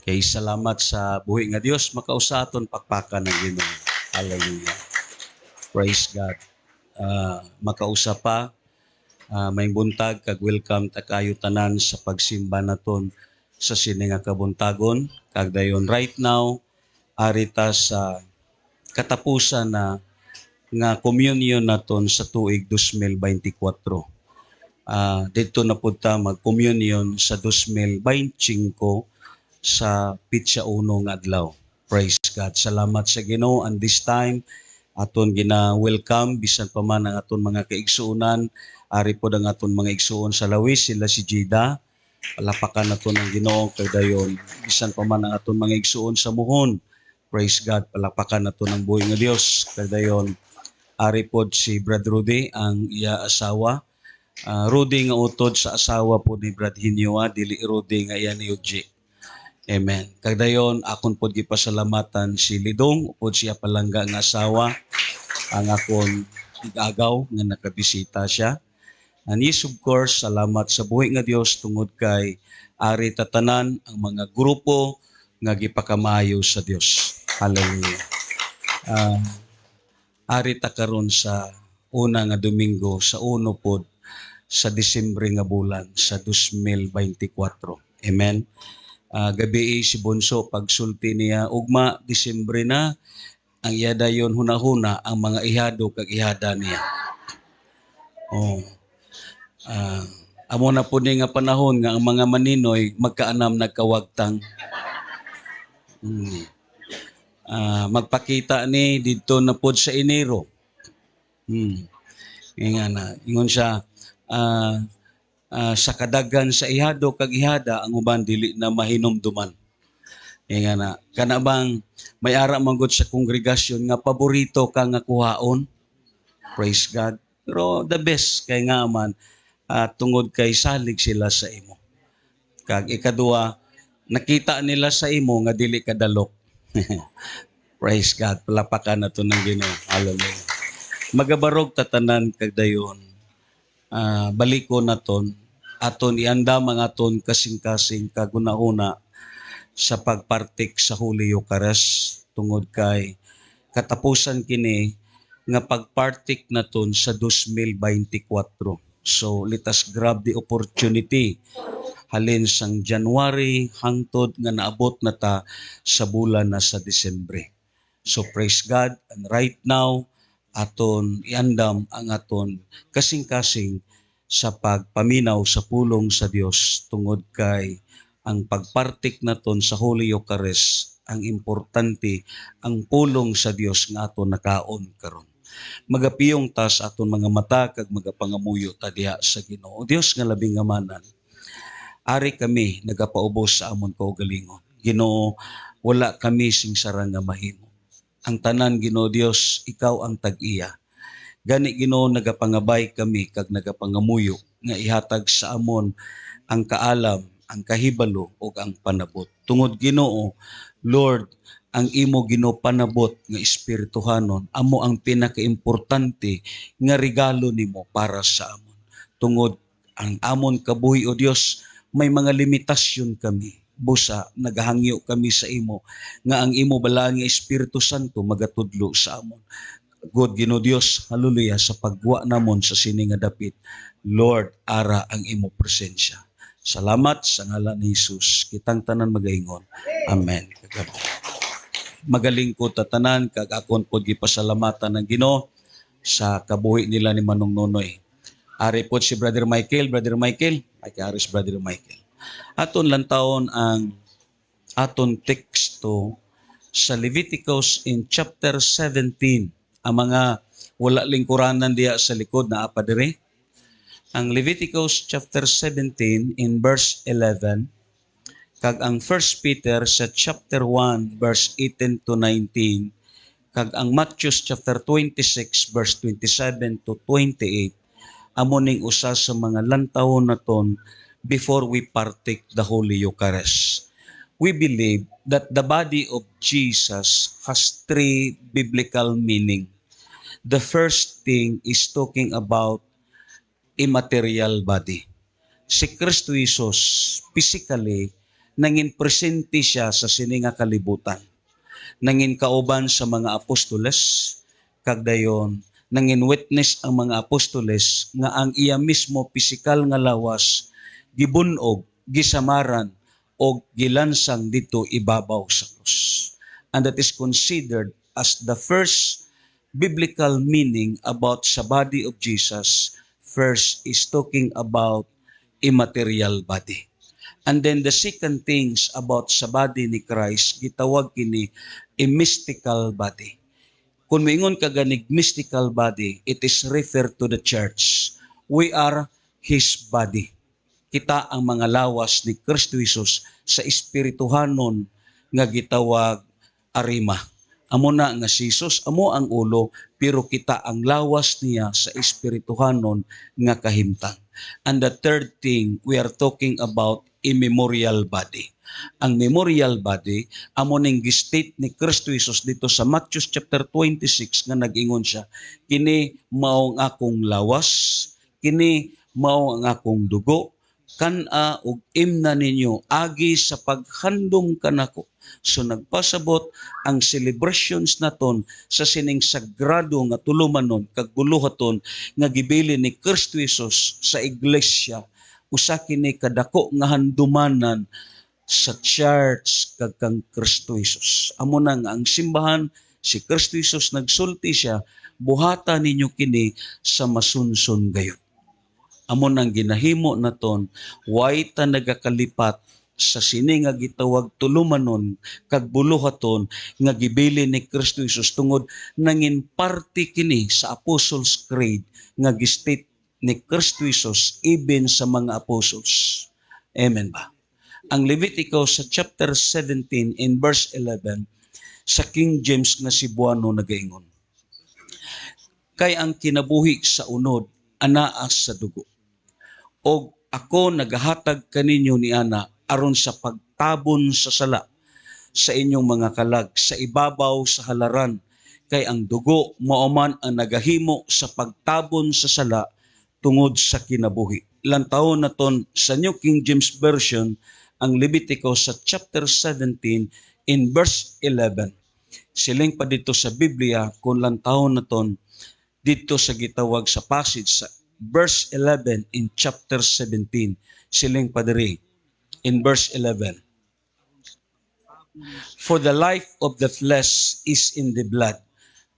Kay salamat sa buhi nga Dios makausaton pakpakan ng Ginoo. Hallelujah. Praise God. Makausa pa may buntag kag welcome ta kayo tanan sa pagsimba naton sa sini nga kabuntagon kag dayon right now arita sa katapusan na nga communion naton sa tuig 2024. Dito na pud ta mag-communion sa 2025 sa Pitsa Uno nga adlaw. Praise God. Salamat sa Ginoo and this time aton gina-welcome bisan pa man ang aton mga kaigsuonan, ari pod ang aton mga igsuon sa Lawis, sila si Jida. Palapakan naton ang Ginoo kay dayon bisan pa man ang aton mga igsuon sa Muhon. Praise God, palapakan naton ang buhi nga Dios kay dayon ari pod si Brad Rudy ang iya asawa. Rudy nga utod sa asawa po ni Brad Hinyoa, dili Rudy nga iya ni Uji. Amen. Kag dayon akon pod gipasalamatan si Lidong upod siya palangga nga asawa ang akon igagaw nga nakabisita siya. And yes, of course, salamat sa buhi nga Dios tungod kay ari tatanan ang mga grupo nga gipakamayo sa Dios. Hallelujah. Ari ta karon sa una nga Domingo sa uno pod sa Disyembre nga bulan sa 2024. Amen. Gabi si Bonso pagsulti niya ugma Disyembre na ang iya dayon hunahuna ang mga ihado kag ihada niya. Amo na po nga panahon nga ang mga maninoy magkaanam nagkawagtang. Magpakita ni dito na pod sa Enero. Ingon siya sa kadagan sa ihado kag ihada ang uban dili na mahinumduman. Kana bang may ara manggod sa kongregasyon nga paborito ka nga kuhaon. Praise God. Pero the best kay nga man tungod kay salig sila sa imo. Kag ikaduha nakita nila sa imo nga dili ka dalok. Praise God. Palapakan nato ng Ginoo. Hallelujah. Magabarog tatanan kag dayon. Baliko naton aton iandam ang aton kasing-kasing kaguna-una sa pagpartik sa Holy Eucharist tungod kay katapusan kini nga pagpartik naton sa 2024. So let us grab the opportunity halin sang January hangtod nga naabot na ta sa bulan na sa Disyembre. So praise God, and right now aton iandam ang aton kasing-kasing sa pagpaminaw sa pulong sa Dios tungod kay ang pagpartik naton sa Holy Eucharist ang importante ang pulong sa Dios nga aton nakaon karon. Magapiyong ta sa aton mga mata kag magapangamuyo ta diha sa Ginoo. Dios nga labing ngamanan. Ari kami nagapaubos sa amon kaugalingon. Ginoo, wala kami sing sarang nga mahimo. Ang tanan Ginoo Dios, ikaw ang tag-iya. Gani Ginoo nagapangabay kami kag nagapangamuyo nga ihatag sa amon ang kaalam, ang kahibalo ug ang panabot. Tungod Ginoo, Lord, ang imo Ginoo panabot nga espirituhanon amo ang pinakaimportante nga regalo nimo para sa amon. Tungod ang amon kabuhi o Dios may mga limitasyon kami. Busa nagahangyo kami sa imo nga ang imo balaang nga Espiritu Santo magatudlo sa amon. God Ginoo Dios, hallelujah, sa pagwa namon sa sini nga dapit. Lord, ara ang imo presensya. Salamat sa ngalan ni Jesus. Kitang tanan magaingon. Amen. Magaling ko tatanan kag akon pod gipasalamatan ng Ginoo sa kabuhi nila ni Manong Nonoy. Ari pod si Brother Michael, aris Brother Michael. Aton lantawon ang aton teksto sa Leviticus in chapter 17. Ang mga wala lingkuranan diya sa likod na apa dire. Ang Leviticus chapter 17 in verse 11 kag ang 1 Peter sa chapter 1 verse 18 to 19 kag ang Matthew chapter 26 verse 27 to 28 amo ning usa sa mga lantawon naton before we partake the Holy Eucharist. We believe that the body of Jesus has three biblical meaning. The first thing is talking about immaterial body. Si Kristo Jesus physically nangin presente siya sa sini nga kalibutan. Nangin kauban sa mga apostoles, kag dayon nangin witness ang mga apostoles nga ang iya mismo pisikal nga lawas gibunog, gisamaran o gilansang dito ibabaw sa krus. And that is considered as the first biblical meaning about sa body of Jesus. First is talking about immaterial body. And then the second things about sa body ni Christ, gitawag kini a mystical body. Kung maingon ka ganig mystical body, it is referred to the church. We are His body. Kita ang mga lawas ni Kristo Jesus sa espirituhanon nga gitawag arima. Amo na nga si Jesus, amo ang ulo, pero kita ang lawas niya sa espirituhanon nga kahimtang. And the third thing, we are talking about a memorial body. Ang memorial body, amo ning gi-state ni Kristo Jesus dito sa Matthew chapter 26 nga nag-ingon siya, kini mao ang akong lawas, kini mao ang akong dugo, kana ug imna ninyo agi sa paghandom kanako. So nagpasabot ang celebrations naton sa sining sagrado nga tulumanon kag buluhaton nga gibili ni Kristo Jesus sa iglesia, usa kini kadako nga handumanan sa church kag kang Kristo Jesus. Amo na nga ang simbahan, si Kristo Jesus nagsulti siya, buhata ninyo kini sa masunson gayon. Amo nang ginahimo naton, way ta nagakalipat sa sini nga gitawag tulumanon kag buluhaton nga gibili ni Kristo Jesus tungod nangin parte kini sa Apostles' Creed nga gistate ni Kristo Jesus even sa mga apostles. Amen ba? Ang Levitico sa chapter 17 in verse 11 sa King James nga Cebuano nagaingon, kay ang kinabuhi sa unod anaa sa dugo, og ako nagahatag kaninyo ni ana aron sa pagtabon sa sala sa inyong mga kalag sa ibabaw sa halaran, kay ang dugo mao man ang nagahimo sa pagtabon sa sala tungod sa kinabuhi. Lantawon naton sa New King James Version ang Levitico sa chapter 17 in verse 11. Siling pa dito sa Biblia kung lantawon naton dito sa gitawag sa passage sa verse 11 in chapter 17. Siling pa diri in verse 11. For the life of the flesh is in the blood,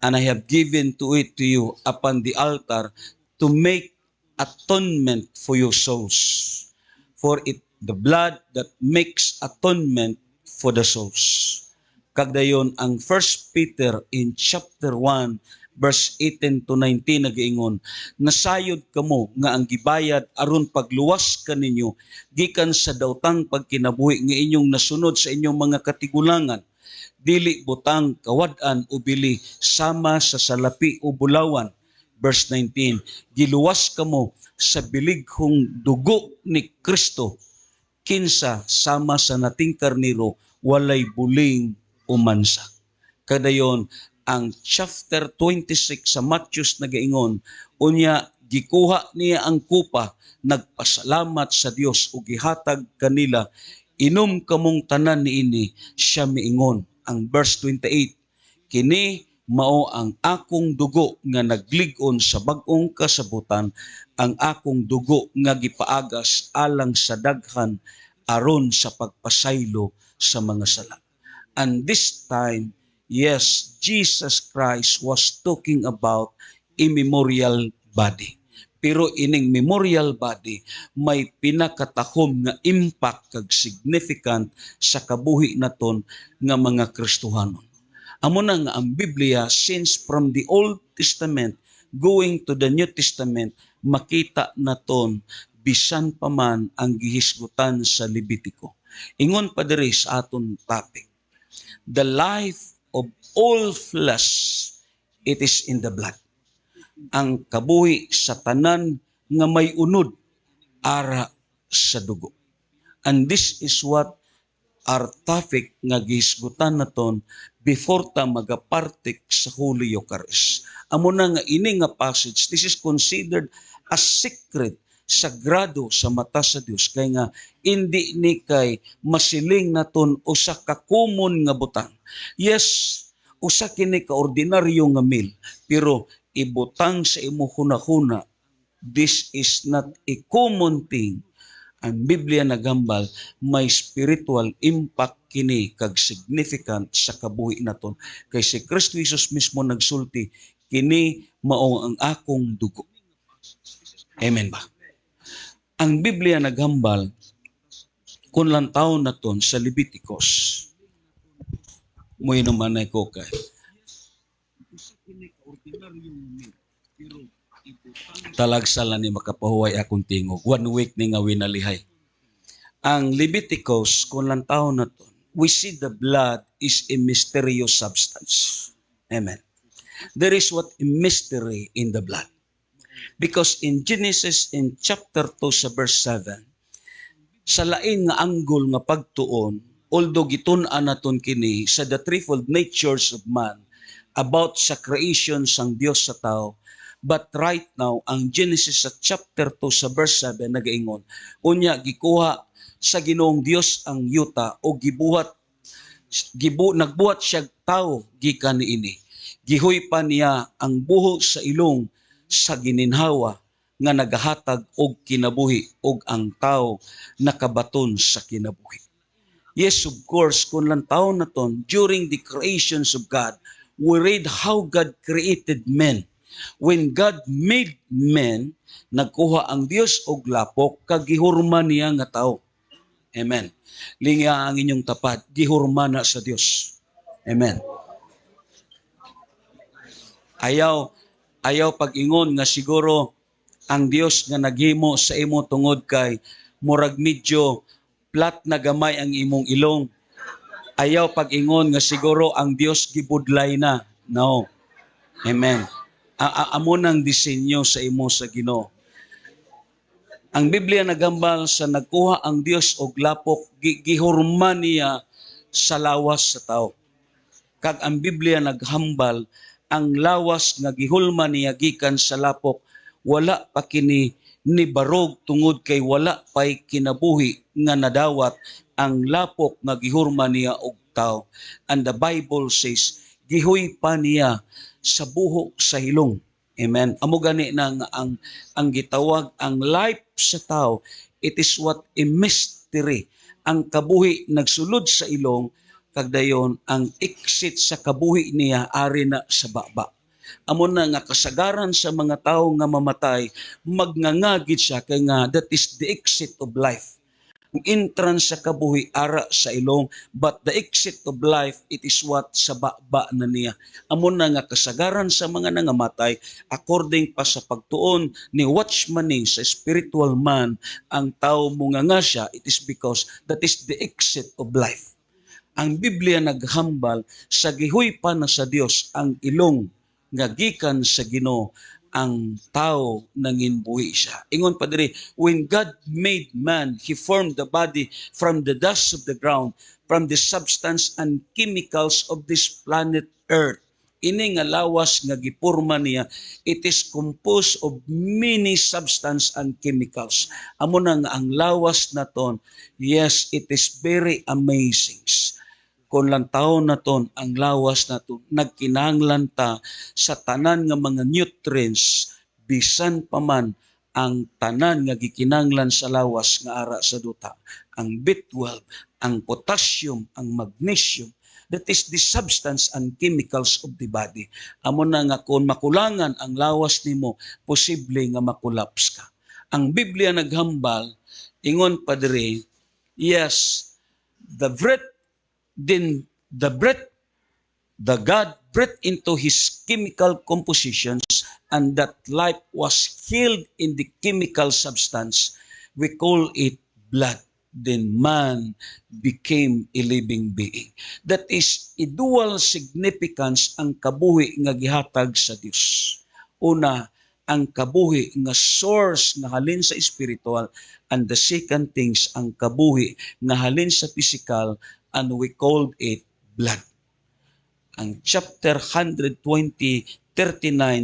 and I have given to it to you upon the altar to make atonement for your souls. For it the blood that makes atonement for the souls. Kagdayon ang 1 Peter in chapter 1 verse 18 to 19 nagaingon, nasayod kamo nga ang gibayad aron pagluwas kaninyo gikan sa daotang pagkinabuhi nga inyong nasunod sa inyong mga katigulangan, dili butang kawad-an o bili sama sa salapi o bulawan. Verse 19, giluwas kamo sa bilighong dugo ni Kristo, kinsa sama sa nating karniro walay buling o mansa. Kadayon ang chapter 26 sa Matthew nagaingon, unya gikuha niya ang kupa, nagpasalamat sa Dios ug gihatag kanila, inom kamong tanan niini, siya miingon. Ang verse 28, kini mao ang akong dugo nga naglig-on sa bag-ong kasabutan, ang akong dugo nga gipaagas alang sa daghan aron sa pagpasaylo sa mga sala. And this time, yes, Jesus Christ was talking about a memorial body. Pero ining memorial body may pinakatahom nga impact kag significant sa kabuhi naton nga mga Kristohanon. Amo na nga ang Biblia, since from the Old Testament going to the New Testament, makita naton bisan pa man ang gihisgutan sa Levitico. Ingon pa diri sa aton topic, the life of all flesh, it is in the blood. Ang kabuhi sa tanan nga may unod ara sa dugo. And this is what our topic nga gihisgutan naton before ta magapartik sa Holy Eucharist. Amo na nga ini nga passage, this is considered as secret sagrado sa mata sa Dios kay nga indi ni kay masiling naton usa ka common nga butang. Yes, usa kini ka ordinaryo nga meal, pero ibutang sa imo hunahuna, this is not a common thing. Ang Biblia naghambal may spiritual impact kini kag significant sa kabuhi naton. Kay si Kristo Jesus mismo nagsulti, kini mao ang akong dugo. Amen ba? Ang Biblia naghambal kung lantaw naton sa Leviticus. Muy naman ay ko kay. Talagsala ni makapahuway akong tingog. 1 week ni nga winalihay. Ang Leviticus, kung lang taon na to, we see the blood is a mysterious substance. Amen. There is what a mystery in the blood. Because in Genesis, in chapter 2 sa verse 7, sa lain nga anggol nga pagtuon, although gitun-an naton kini sa the threefold natures of man, about sa creation sang Dios sa tao, but right now, ang Genesis sa chapter 2 sa verse 7 nagaingon, unya gikuha sa Ginoong Dios ang yuta o nagbuhat siya tao gikan niini. Gihoy pa niya ang buho sa ilong sa gininhawa nga nagahatag og kinabuhi og ang tao nakabaton sa kinabuhi. Yes, of course, kung lang taon naton, during the creations of God, we read how God created men. When God made men, nagkuha ang Dios og lapok kag gihurma niya nga tao. Amen. Linga ang inyong tapat, gihurma na sa Dios. Amen. Ayaw pag-ingon nga siguro ang Dios nga naghimo sa imo tungod kay murag medyo plat na gamay ang imong ilong. Ayaw pag-ingon nga siguro ang Dios gibudlay na. No. Amen. Amo nang disenyo sa imo sa Ginoo. Ang Biblia nagambal sa nagkuha ang Dios og lapok, gihurma niya sa lawas sa tao. Kag ang Biblia naghambal ang lawas nga gihulma niya gikan sa lapok, wala pa kini ni barog tungod kay wala pay kinabuhi nga nadawat ang lapok nga gihurma niya og tao. And the Bible says, gihoy pa niya sa buhok sa hilong. Amen. Amo gani na ang gitawag ang life sa tao, it is what a mystery. Ang kabuhi nagsulod sa ilong, kag dayon ang exit sa kabuhi niya ari na sa baba. Amo na nga kasagaran sa mga tao nga mamatay, magnangagid siya kay nga that is the exit of life. Ang entrance sa kabuhi ara sa ilong, but the exit of life, it is what sa baba na niya. Amo na nga kasagaran sa mga nangamatay, according pa sa pagtuon ni Watchman Nee sa spiritual man, ang tao munganga siya, it is because that is the exit of life. Ang Biblia naghambal sa gihoy pa na sa Dios ang ilong nga gikan sa Ginoo, ang tao nanginbuhi siya. Ingon pa diri, when God made man, He formed the body from the dust of the ground, from the substance and chemicals of this planet Earth. Ini nga lawas nga gipurma niya, it is composed of many substance and chemicals. Amo na nga ang lawas naton, yes, it is very amazing. Kung lang taon naton ang lawas naton, nagkinahanglan ta sa tanan nga mga nutrients, bisan pa man ang tanan nga gikinahanglan sa lawas nga ara sa duta. Ang B12, ang potassium, ang magnesium, that is the substance and chemicals of the body. Amo na nga kung makulangan ang lawas nimo, posible nga makulaps ka. Ang Biblia naghambal, ingon pa diri, yes, the breath God breathed into his chemical compositions, and that life was held in the chemical substance. We call it blood. Then man became a living being. That is a dual significance ang kabuhi nga gihatag sa Dios. Una, ang kabuhi nga source nga halin sa spiritual, and the second things, ang kabuhi nga halin sa physical, and we called it blood. Ang chapter 120:39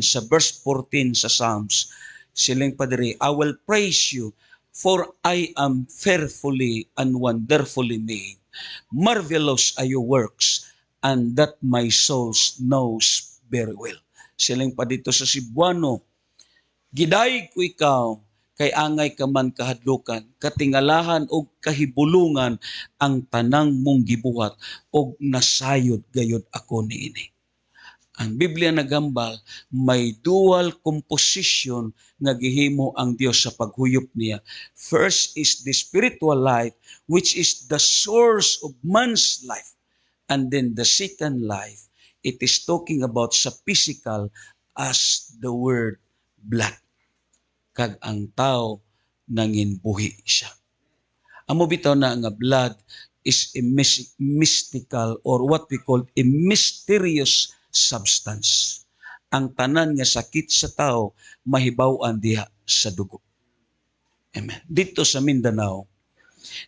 sa verse 14 sa Psalms, Siling padre, I will praise you, for I am fearfully and wonderfully made. Marvelous are your works, and that my soul knows very well. Siling pa dito sa Cebuano, giday ko ikaw, kay angay ka man kahadlukan, katingalahan o kahibulungan ang tanang mong gibuhat o nasayod gayod ako niini. Ang Biblia nagambal, may dual composition nga gihimo ang Dios sa paghuyop niya. First is the spiritual life, which is the source of man's life. And then the second life, it is talking about sa physical as the word blood. Kag ang tao nanginbuhi siya. Amo bitaw na nga blood is a mystical or what we call a mysterious substance. Ang tanan nga sakit sa tao mahibaw-an diha sa dugo. Amen. Dito sa Mindanao,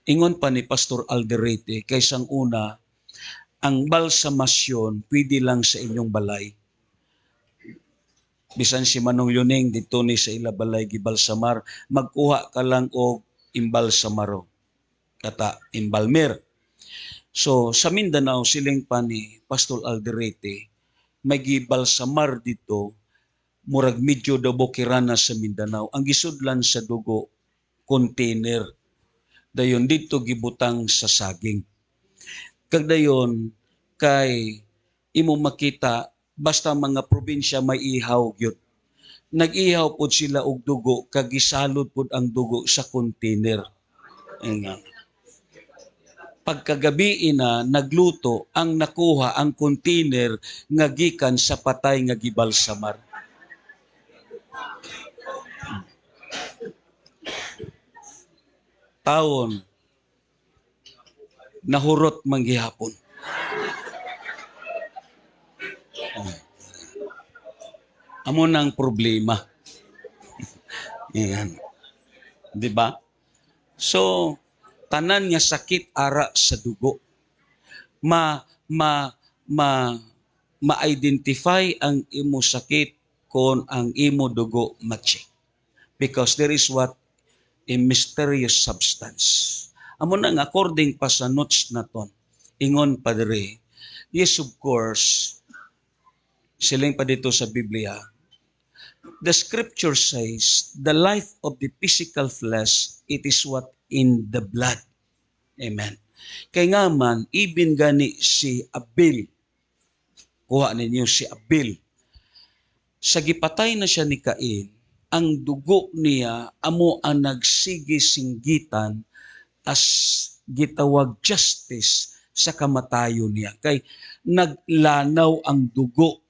ingon pa ni Pastor Alderete, kaysang una, ang balsamasyon pwede lang sa inyong balay. Bisan si Manong Yuning dito ni sa ila balay gibalsamar, magkuha ka lang og imbalsamaro. Kata imbalmer. So sa Mindanao siling pa ni Pastor Alderete, may gibalsamar dito, murag medyo dabokirana sa Mindanao. Ang gisudlan sa dugo, container. Dayon dito gibutang sa saging. Kag dayon kay imo makita basta mga probinsya may ihaw gyud. Nag-ihaw pod sila og dugo kag gisalod pod ang dugo sa container. Nga. Pagkagabi na nagluto ang nakuha ang container nga gikan sa patay nga gibalsamar. Taon nahurot manggihapon. Amo nang problema. Yan. 'Di ba? So tanan nga sakit ara sa dugo. Ma-identify ang imo sakit kung ang imo dugo match. Because there is what a mysterious substance. Amo na nga according pa sa notes naton. Ingon padre, yes of course, siling pa dito sa Biblia, the scripture says, the life of the physical flesh, it is what in the blood. Amen. Kaya nga man, even gani si Abel, kuha ninyo si Abel, sa gipatay na siya ni Cain, ang dugo niya amo ang nagsigi-singgitan as gitawag justice sa kamatayon niya. Kay naglanaw ang dugo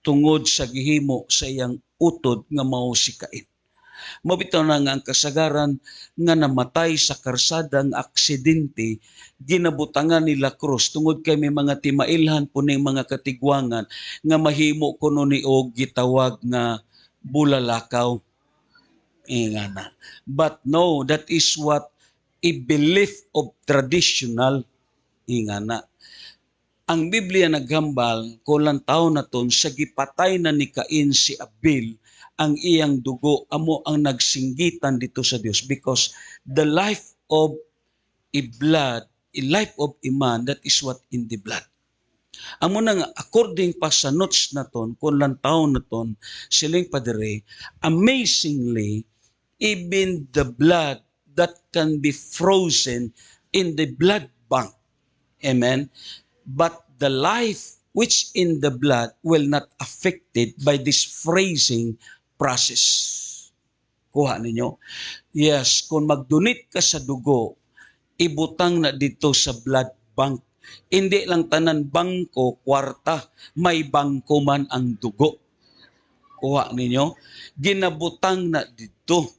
tungod sa gihimo sa iyang utod nga mao si Cain. Mabitaw na nga ang kasagaran nga namatay sa karsada ng aksidente, ginabutangan nila krus tungod kay may mga timailhan po ng mga katigwangan nga mahimo kuno ni og gitawag nga bulalakaw. Ingana. But no, that is what a belief of traditional. Ingana. Ang Biblia naghambal kulang taon na ton sa gipatay na ni Cain si Abel, ang iyang dugo amo ang nagsinggitan dito sa Dios, because the life of a blood, a life of a man, that is what in the blood. Amo na nga, according pa sa notes na ton, kulang taon na ton, siling padre, amazingly, even the blood that can be frozen in the blood bank. Amen? But the life which in the blood will not affected by this freezing process. Kuha ninyo? Yes, kung mag-donate ka sa dugo, ibutang na dito sa blood bank. Hindi lang tanan bangko, kwarta, may bangko man ang dugo. Kuha ninyo? Ginabutang na dito.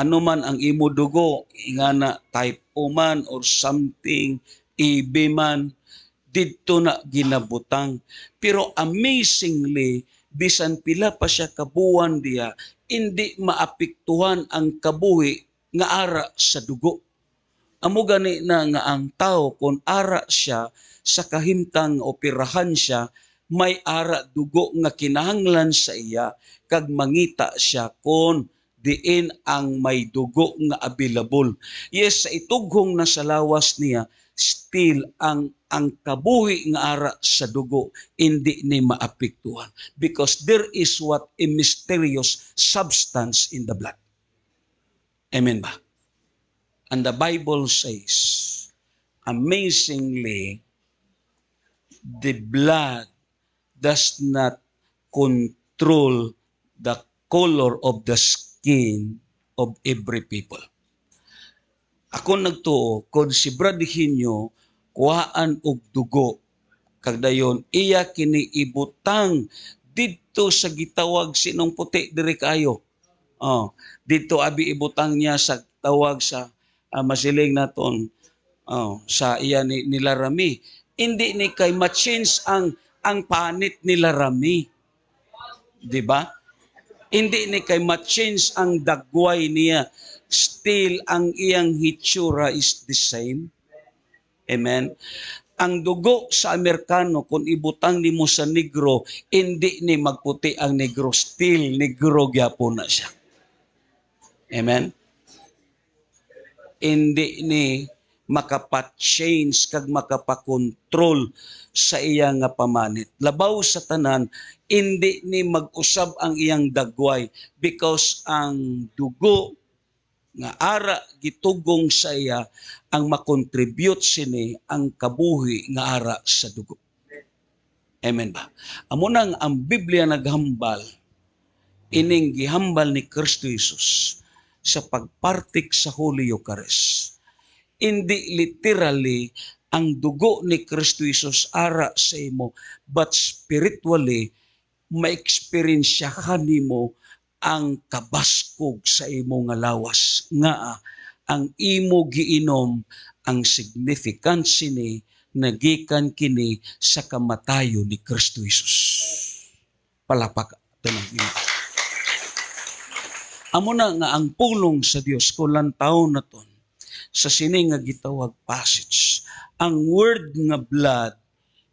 Ano man ang imo dugo, ingana type O man or something, EB man, dito na ginabutang. Pero amazingly, bisan pila pa siya kabuwan diya, hindi maapektuhan ang kabuhi nga ara sa dugo. Amo gani na nga ang tao kung ara siya sa kahimtang operahan siya, may ara dugo nga kinahanglan sa iya kag mangita siya kung diin ang may dugo nga available. Yes, sa itughong na sa lawas niya, still ang kabuhi nga ara sa dugo hindi ni maapektuhan because there is what a mysterious substance in the blood. Amen ba? And the Bible says, amazingly, the blood does not control the color of the skin of every people. Ako nagtuo, kung si Brad Hinyo, kuhaan og dugo, kagdayon, iya kini ibutang dito sa gitawag sinong puti diri kayo. Dito abi ibutang niya sa tawag sa masiling naton sa iya nila Rami. Hindi ni kay ma-change ang panit nila Rami. Di ba? Hindi ni kay ma-change ang dagway niya. Still, ang iyang hitsura is the same. Amen? Ang dugo sa Amerikano, kung ibutang ni mo sa negro, hindi ni magputi ang negro. Still, negro gyapon na siya. Amen? Hindi ni makapa-change kag makapa-control sa iyang nga pamanit. Labaw sa tanan, hindi ni mag-usab ang iyang dagway because ang dugo nga ara gitugong sa iya ang makontribute sini ang kabuhi nga ara sa dugo. Amen ba? Amo nang ang Biblia naghambal, ining gihambal ni Kristo Jesus sa pagpartik sa Holy Eucharist. Hindi literally ang dugo ni Kristo Jesus ara sa imo, but spiritually, ma-experience kanimo ang kabaskog sa imo nga lawas. Nga ang imo giinom, ang significance ni nagikan kini sa kamatayo ni Kristo Jesus. Palapak ito ng imo. Amo na nga ang pulong sa Dios kung lantaw na ton sa sini nga gitawag passage. Ang word nga blood,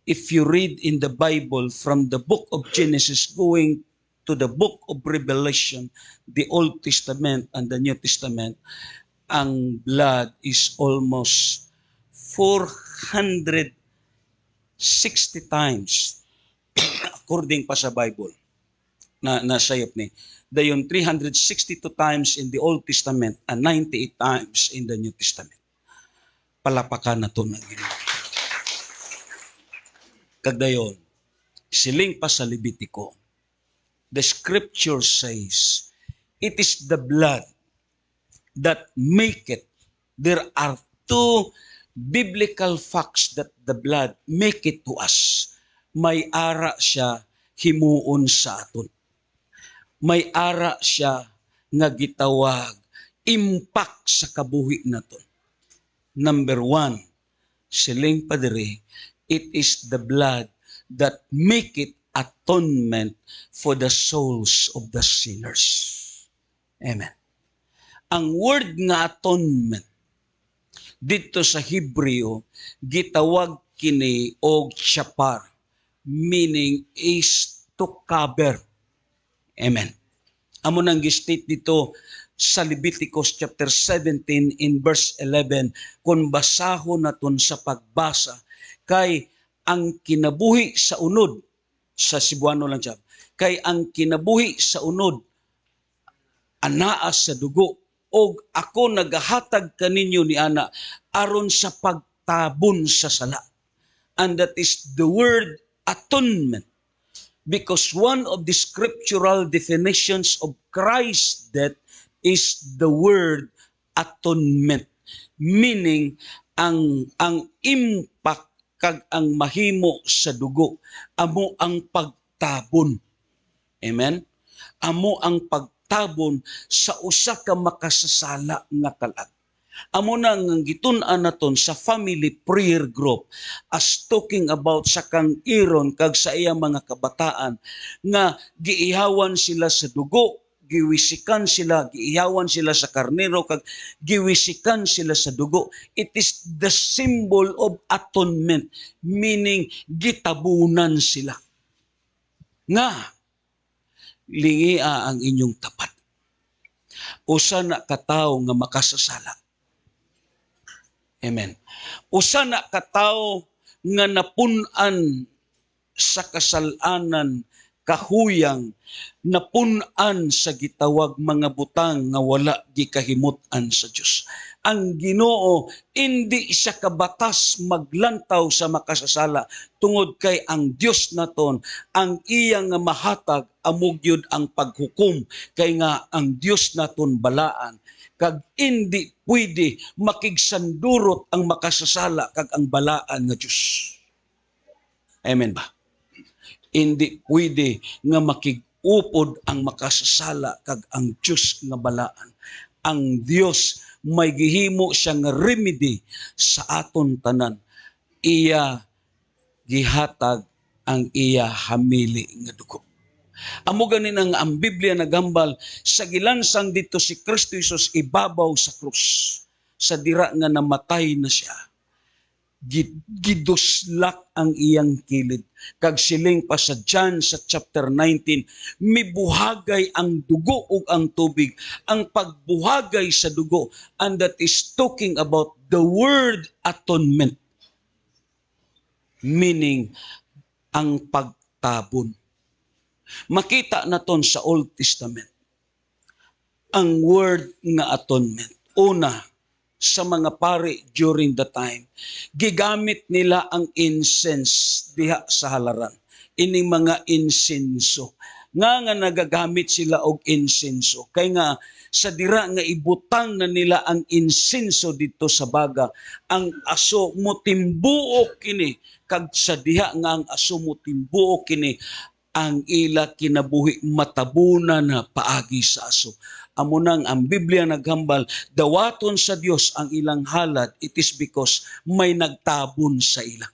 if you read in the Bible from the book of Genesis going to the book of Revelation, the Old Testament and the New Testament, ang blood is almost 460 times according pa sa Bible na sayop ni. Dayon 362 times in the Old Testament and 98 times in the New Testament. Palapakan na to ng Ginoo. Kagdayon, siling pa sa Levitico, the scripture says, it is the blood that make it. There are two biblical facts that the blood make it to us. May ara siya himuon sa aton. May ara siya nga gitawag impact sa kabuhi naton. Number 1, siling pa diri, it is the blood that make it atonement for the souls of the sinners. Amen. Ang word nga atonement dito sa Hebreo gitawag kini og chapar, meaning is to cover. Amen. Amo nang gi-state dito sa Leviticus chapter 17 in verse 11, kung basahon naton sa pagbasa, kay ang kinabuhi sa unod, sa Cebuano lang siya, kay ang kinabuhi sa unod, anaa sa dugo, o ako nagahatag kaninyo ni ana, aron sa pagtabon sa sala. And that is the word atonement. Because one of the scriptural definitions of Christ's death is the word atonement. Meaning, ang impact kag ang mahimo sa dugo, amo ang pagtabon. Amen? Amo ang pagtabon sa usa ka makasasala nga kalag. Amo na nga gitun-an naton sa family prayer group as talking about sa kang iron kag sa iya mga kabataan nga giihawan sila sa dugo, giwisikan sila, giihawan sila sa karnero kag giwisikan sila sa dugo. It is the symbol of atonement, meaning gitabunan sila. Nga lingia ang inyong tapat. Usa na ka tawo nga makasasala. Amen. Usa na ka tawo nga napun-an sa kasalanan, kahuyang, napun-an sa gitawag mga butang nga wala gikahimut-an sa Dios. Ang Ginoo indi siya kabatas maglantaw sa makasasala tungod kay ang Dios naton ang iya nga mahatag amog yun ang paghukom kay nga ang Dios naton balaan kag indi pwede makigsandurot ang makasasala kag ang balaan nga Dios. Amen ba? Hindi pwede nga makig-upod ang makasasala kag ang Dios nga balaan. Ang Dios may gihimo siya nga remedy sa aton tanan. Iya gihatag ang iya hamili nga dugo. Amo ganin ang Biblia nagambal sa gilansang dito si Kristo Jesus ibabaw sa krus. Sa dira nga namatay na siya. Giduslak ang iyang kilid. Kag siling pa sa John sa chapter 19, mibuhagay ang dugo ug ang tubig. Ang pagbuhagay sa dugo, and that is talking about the word atonement. Meaning, ang pagtabon. Makita naton sa Old Testament, ang word nga atonement. Una, sa mga pari during the time, gigamit nila ang incense diha sa halaran. Ining mga insenso. Nga nagagamit sila og insenso. Kay nga sa dira nga ibutang na nila ang insenso dito sa baga, ang aso motimbuok kini. Kag sa diha nga ang aso motimbuok kini, ang ila kinabuhi matabunan na paagi sa aso. Amo nang ang Biblia naghambal, dawaton sa Dios ang ilang halad, it is because may nagtabon sa ila.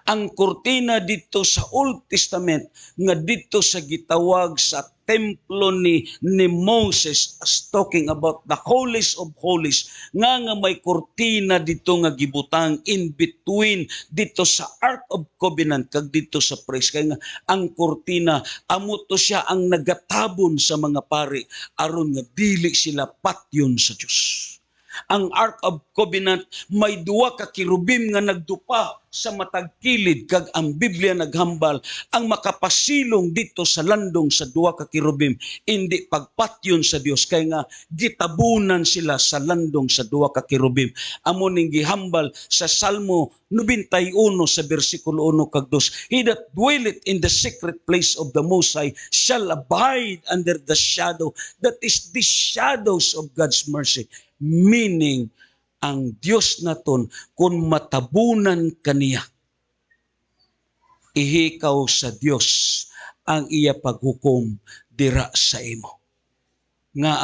Ang kurtina dito sa Old Testament, nga dito sa gitawag sa templo ni Moses, as talking about the holies of holies, nga may kurtina dito nga gibutang in between dito sa Ark of Covenant kag dito sa priest. Kaya nga ang kurtina, amo to siya ang nagatabon sa mga pari aron nga dili sila patyon sa Dios. Ang Ark of Covenant may duwa ka kirubim nga nagdupa sa matag kilid kag ang Biblia naghambal ang makapasilong dito sa landong sa duwa ka kirubim indi pagpatyon sa Dios kay nga gitabunan sila sa landong sa duwa ka kirubim. Amo ning gihambal sa Salmo 91 sa bersikulo 1 kag 2, he that dwelleth in the secret place of the Most High shall abide under the shadow, that is the shadows of God's mercy. Meaning, ang Diyos naton kung matabunan kaniya, ihikaw sa Diyos ang iya paghukom dira sa imo. Nga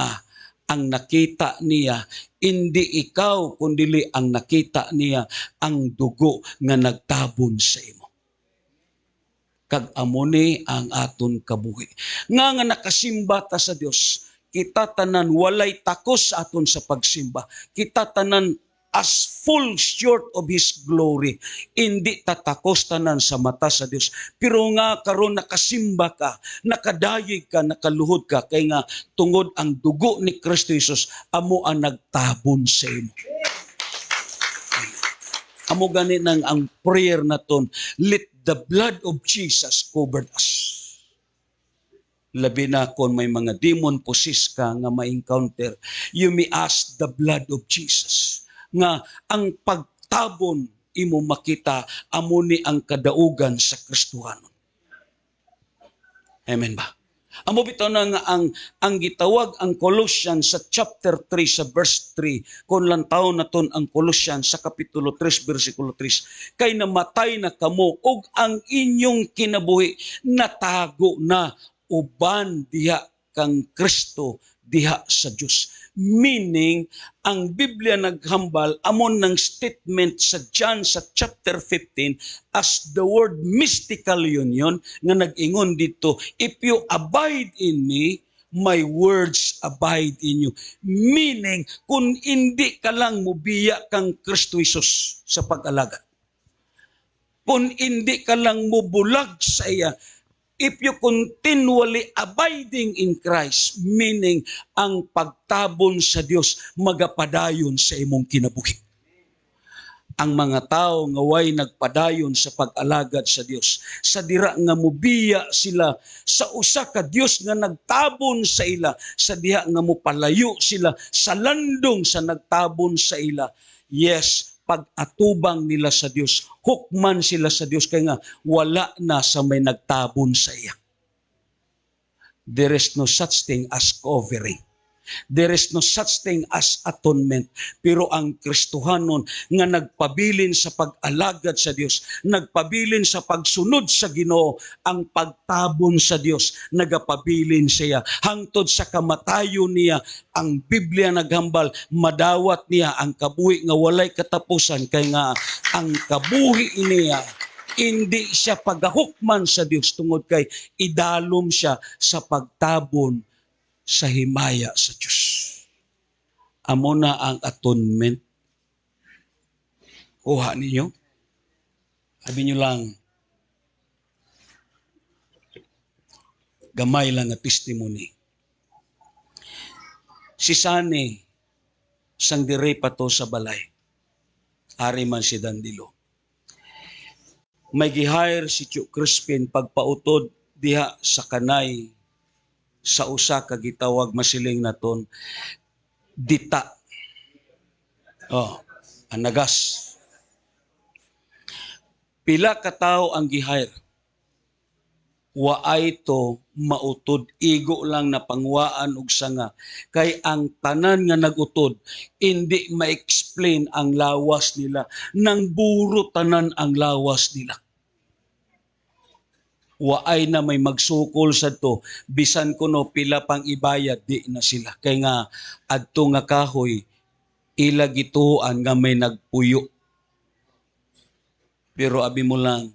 ang nakita niya, hindi ikaw kundili ang nakita niya ang dugo nga nagtabon sa imo. Kag amo ni ang aton kabuhi. Nga nakasimba ta sa Dios, kita tanan walay takos aton sa pagsimba. Kita tanan as full short of His glory. Hindi tatakos tanan sa mata sa Dios. Pero nga karon nakasimba ka, nakadayeg ka, nakaluhod ka, kay nga tungod ang dugo ni Kristo Jesus, amo ang nagtabon sa imo. Amo gani nang ang prayer naton, let the blood of Jesus cover us. Labi na kung may mga demon possessed ka nga ma-encounter, you may ask the blood of Jesus. Nga ang pagtabon imo makita, amo ni ang kadaugan sa Kristohanon. Amen ba? Amo bitaw na nga ang gitawag ang Colossians sa chapter 3 sa verse 3, kung lantaw naton ang Colossians sa kapitulo 3 versikulo 3, kay namatay na kamo ug ang inyong kinabuhi natago na uban diha kang Kristo diha sa Dios. Meaning, ang Biblia naghambal amon ng statement sa John sa chapter 15 as the word mystical union nga nag-ingon dito, if you abide in me, my words abide in you. Meaning, kung hindi ka lang mubiya kang Kristo Jesus sa pag-alagad, kung hindi ka lang mubulag sa iya, If you continually abiding in Christ, meaning ang pagtabon sa Dios magapadayon sa imong kinabuhi. Ang mga tao nga way nagpadayon sa pag-alagad sa Dios, sa dira nga mubiya sila sa usa ka Dios nga nagtabon sa ila, sa diha nga mopalayo sila sa landong sa nagtabon sa ila. Yes, pag-atubang nila sa Dios, hukman sila sa Dios kay nga wala na sa may nagtabon sa iya. There is no such thing as covering. There is no such thing as atonement. Pero ang Kristohanon nga nagpabilin sa pag-alagad sa Dios, nagpabilin sa pagsunod sa Ginoo, ang pagtabon sa Dios, nagapabilin siya. Hangtod sa kamatayon niya, ang Biblia naghambal, madawat niya ang kabuhi nga walay katapusan, kay nga ang kabuhi niya hindi siya pagahukman sa Dios tungod kay idalom siya sa pagtabon sa himaya sa Diyos. Amo na ang atonement. Kuha ninyo. Sabi nyo lang, gamay lang nga testimony. Si Sani, sang dire pa to sa balay. Ari man si Dandilo. May gihire si Tio Crispin pagpautod diha sa kanay sa usa ka gitawag masiling naton dita. Anagas. Pila ka tawo ang gihire. Waay to mautod, igo lang na pangwaan og sanga. Kay ang tanan nga nagutod, hindi ma-explain ang lawas nila. Nang buro tanan ang lawas nila. Waay na may magsukol sa to, bisan kuno pila pang ibayad, di na sila. Kay nga, adto nga kahoy, ila gituan nga may nagpuyo. Pero abi mo lang,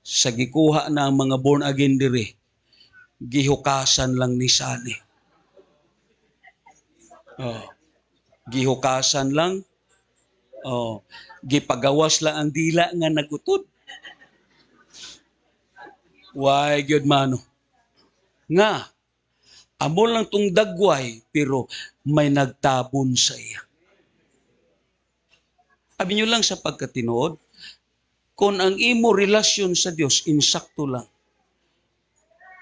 sa gikuha na ang mga born again dire, gihukasan lang ni Sani. Gihukasan lang, gipagawas lang ang dila nga nagutod. Why, good mano. Nga, amo lang tong dagway, pero may nagtabon sa iya. Abi nyo lang sa pagkatinuod, kung ang imo relasyon sa Dios insakto lang,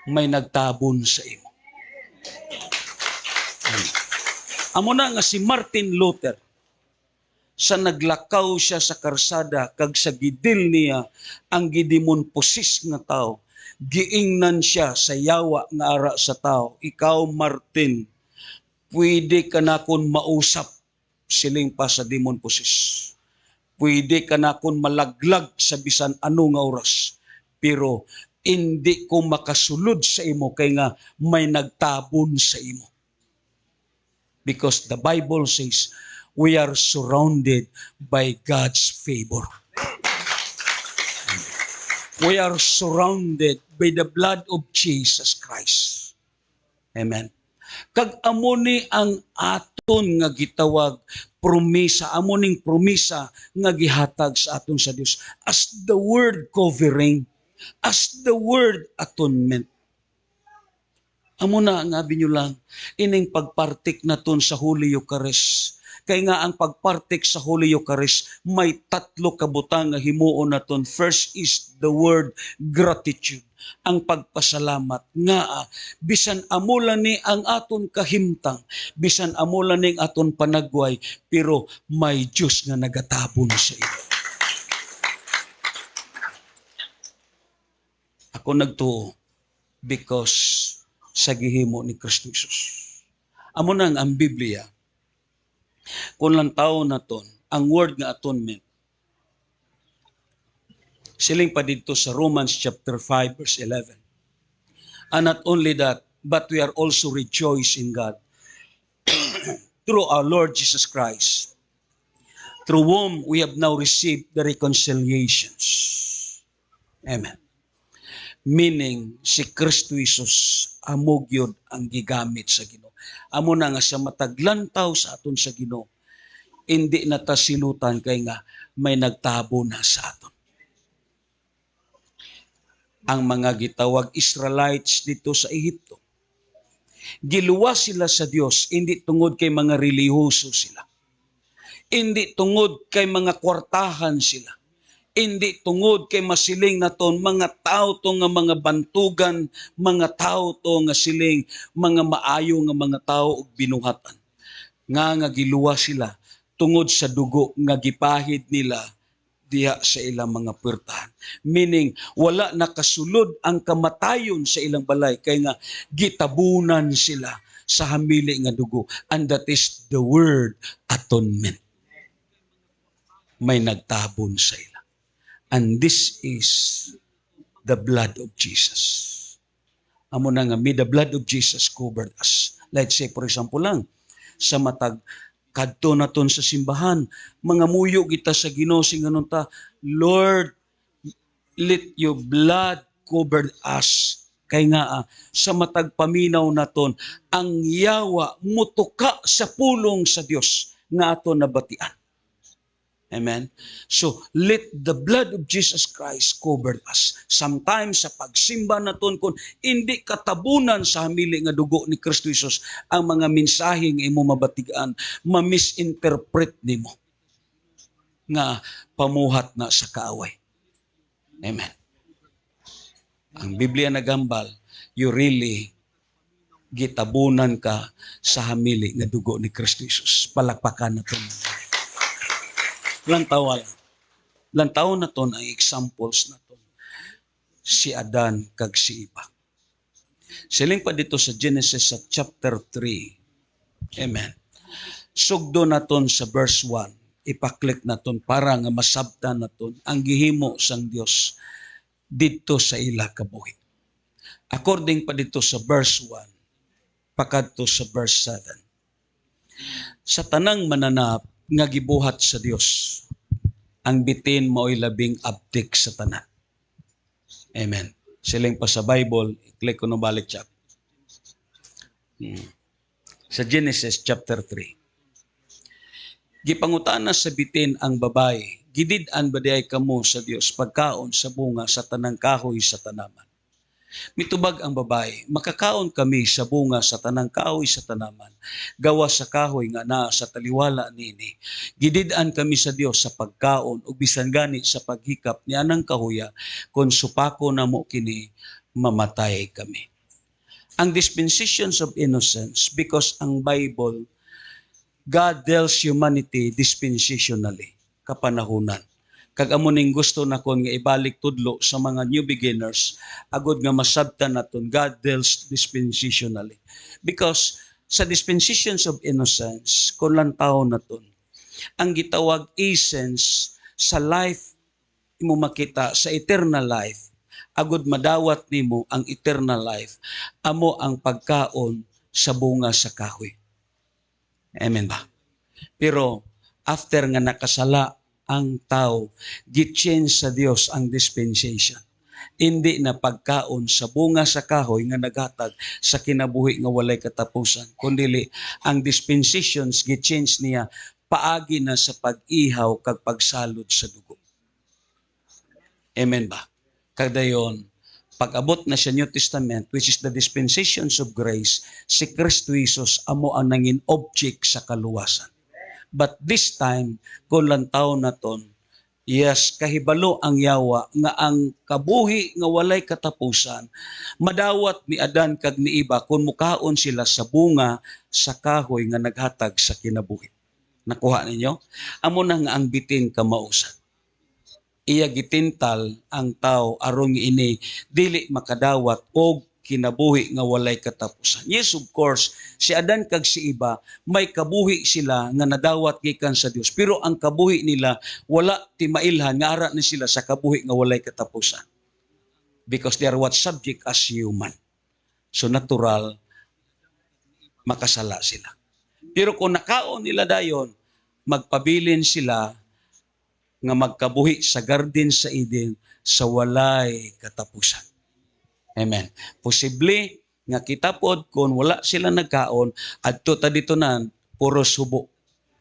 may nagtabon sa imo. Amo na nga si Martin Luther, sa naglakaw siya sa karsada, kag sa gidil niya, ang gidimon pusis nga tao, giingnan siya sa yawa nga ara sa tao. Ikaw, Martin, pwede ka na kon mausap, siling pa sa demon pusis. Pwede ka na kon malaglag sa bisan ano nga oras. Pero hindi ko makasulod sa imo kay nga may nagtabon sa imo. Because the Bible says, we are surrounded by God's favor. We are surrounded by the blood of Jesus Christ. Amen. Kag amo ni ang aton nga gitawag promisa, amo ning promisa nga gihatag sa aton sa Dios as the word covering, as the word atonement. Amo na nga binyo lang ining pagpartik naton sa Holy Eucharist. Kay nga ang pagpartik sa Holy Eucharist, may tatlo kabutang nga himuon naton. First is the word gratitude, ang pagpasalamat. Nga, bisan amula ni ang aton kahimtang, bisan amula ni ang aton panagway, pero may Diyos nga nagatabon sa iyo. Ako nagtuo because sa gihimo ni Kristo Jesus. Amo nang ang Biblia, kung lang tao na ton, ang word nga atonement, siling pa dito sa Romans chapter 5 verse 11. And not only that, but we are also rejoice in God through our Lord Jesus Christ, through whom we have now received the reconciliations. Amen. Meaning, si Kristo Jesus, amo gyud ang gigamit sa Ginoo. Amo na nga siya mataglantaw sa aton sa Ginoo. Hindi na ta silutan kay nga may nagtabo na sa aton. ang mga gitawag Israelites dito sa Ehipto. Giluwas sila sa Dios hindi tungod kay mga relihiyoso sila. Hindi tungod kay mga kwartahan sila. Hindi tungod kay masiling naton mga tao to nga mga bantugan, mga tao to nga siling mga maayo nga mga tao ug binuhatan. Nga giluwas sila tungod sa dugo nga gipahid nila diha sa ilang mga puwertahan. Meaning, wala nakasulod ang kamatayon sa ilang balay kay nga gitabunan sila sa hamili nga dugo. And that is the word atonement. May nagtabon sa ila. And this is the blood of Jesus. Amo na nga, may the blood of Jesus covered us. Let's say, for example lang, sa matag kadto naton sa simbahan, mga muyo kita sa Ginoo singanon ta, Lord, let your blood cover us. Kay nga sa matag paminaw naton, ang yawa mutuka sa pulong sa Dios nga aton nabatian. Amen? So, let the blood of Jesus Christ cover us. Sometimes, sa pagsimba naton kung hindi katabunan sa hamili nga dugo ni Kristo Jesus, ang mga mensaheng imo mabatigan, ma-misinterpret nimo nga pamuhat na sa kaaway. Amen. Ang Biblia nagambal, you really gitabunan ka sa hamili nga dugo ni Kristo Jesus. Palakpakan naton. Lantaw na ton ang examples na ton. Si Adan kag si Eva. Siling pa dito sa Genesis sa chapter 3. Amen. Sugdo na ton sa verse 1. Ipaklik na ton para nga masabtan na ton ang gihimo sang Dios dito sa ila kabuhi. According pa dito sa verse 1, pakadto sa verse 7. Sa tanang mananap nga gibuhat sa Dios, ang bitin mao'y labing abtik sa tanan. Amen. Siling pa sa Bible, i-click ko no balik siya. Sa Genesis chapter 3. Gipangutana sa bitin ang babae, gidid-an ba diay kamo sa Dios pagkaon sa bunga sa tanang kahoy sa tanaman? Mitubag ang babae, makakaon kami sa bunga sa tanang kahoy sa tanaman, gawa sa kahoy nga naa sa taliwala nini. Gidid-an kami sa Dios sa pagkaon ug bisan gani sa paghikap ni anang kahoya, kun supako namo kini mamatay kami. Ang dispensations of innocence, because ang Bible, God deals humanity dispensationally, kapanahunan. Kag amo ning gusto na kon nga ibalik tudlo sa mga new beginners, agod nga masabtan naton, God deals dispensationally. Because sa dispensations of innocence, kung lantaw naton, ang gitawag essence sa life imo makita sa eternal life, agod madawat nimo ang eternal life, amo ang pagkaon sa bunga sa kahoy. Amen ba? Pero after nga nakasala ang tao, gi-change sa Dios ang dispensation. Hindi na pagkaon sa bunga sa kahoy nga naghatag sa kinabuhi nga walay katapusan, kundi ang dispensations gi-change niya paagi na sa pag-ihaw kag pagsalud sa dugo. Amen ba? Kadayon, pag-abot na sa New Testament, which is the dispensations of grace, si Kristo Jesus amo ang nangin object sa kaluwasan. But this time, kung lantaw na ton, yes, kahibalo ang yawa nga ang kabuhi nga walay katapusan, madawat ni Adan kag ni Eva kung mukaon sila sa bunga sa kahoy nga naghatag sa kinabuhi. Nakuha ninyo? Amo na nga ang bitin kamausan. Iya gitintal ang tao aron ini dili makadawat og kinabuhi nga walay katapusan. Yes, of course, si Adan kag si Eva, may kabuhi sila nga nadawat gikan sa Dios. Pero ang kabuhi nila, wala timailhan nga ara ni sila sa kabuhi nga walay katapusan. Because they are what subject as human. So natural, makasala sila. Pero kung nakaon nila dayon, magpabilin sila nga magkabuhi sa garden sa Eden sa walay katapusan. Amen. Posible nga kita pod kung wala sila nagkaon, adto ta dito nan puro subo.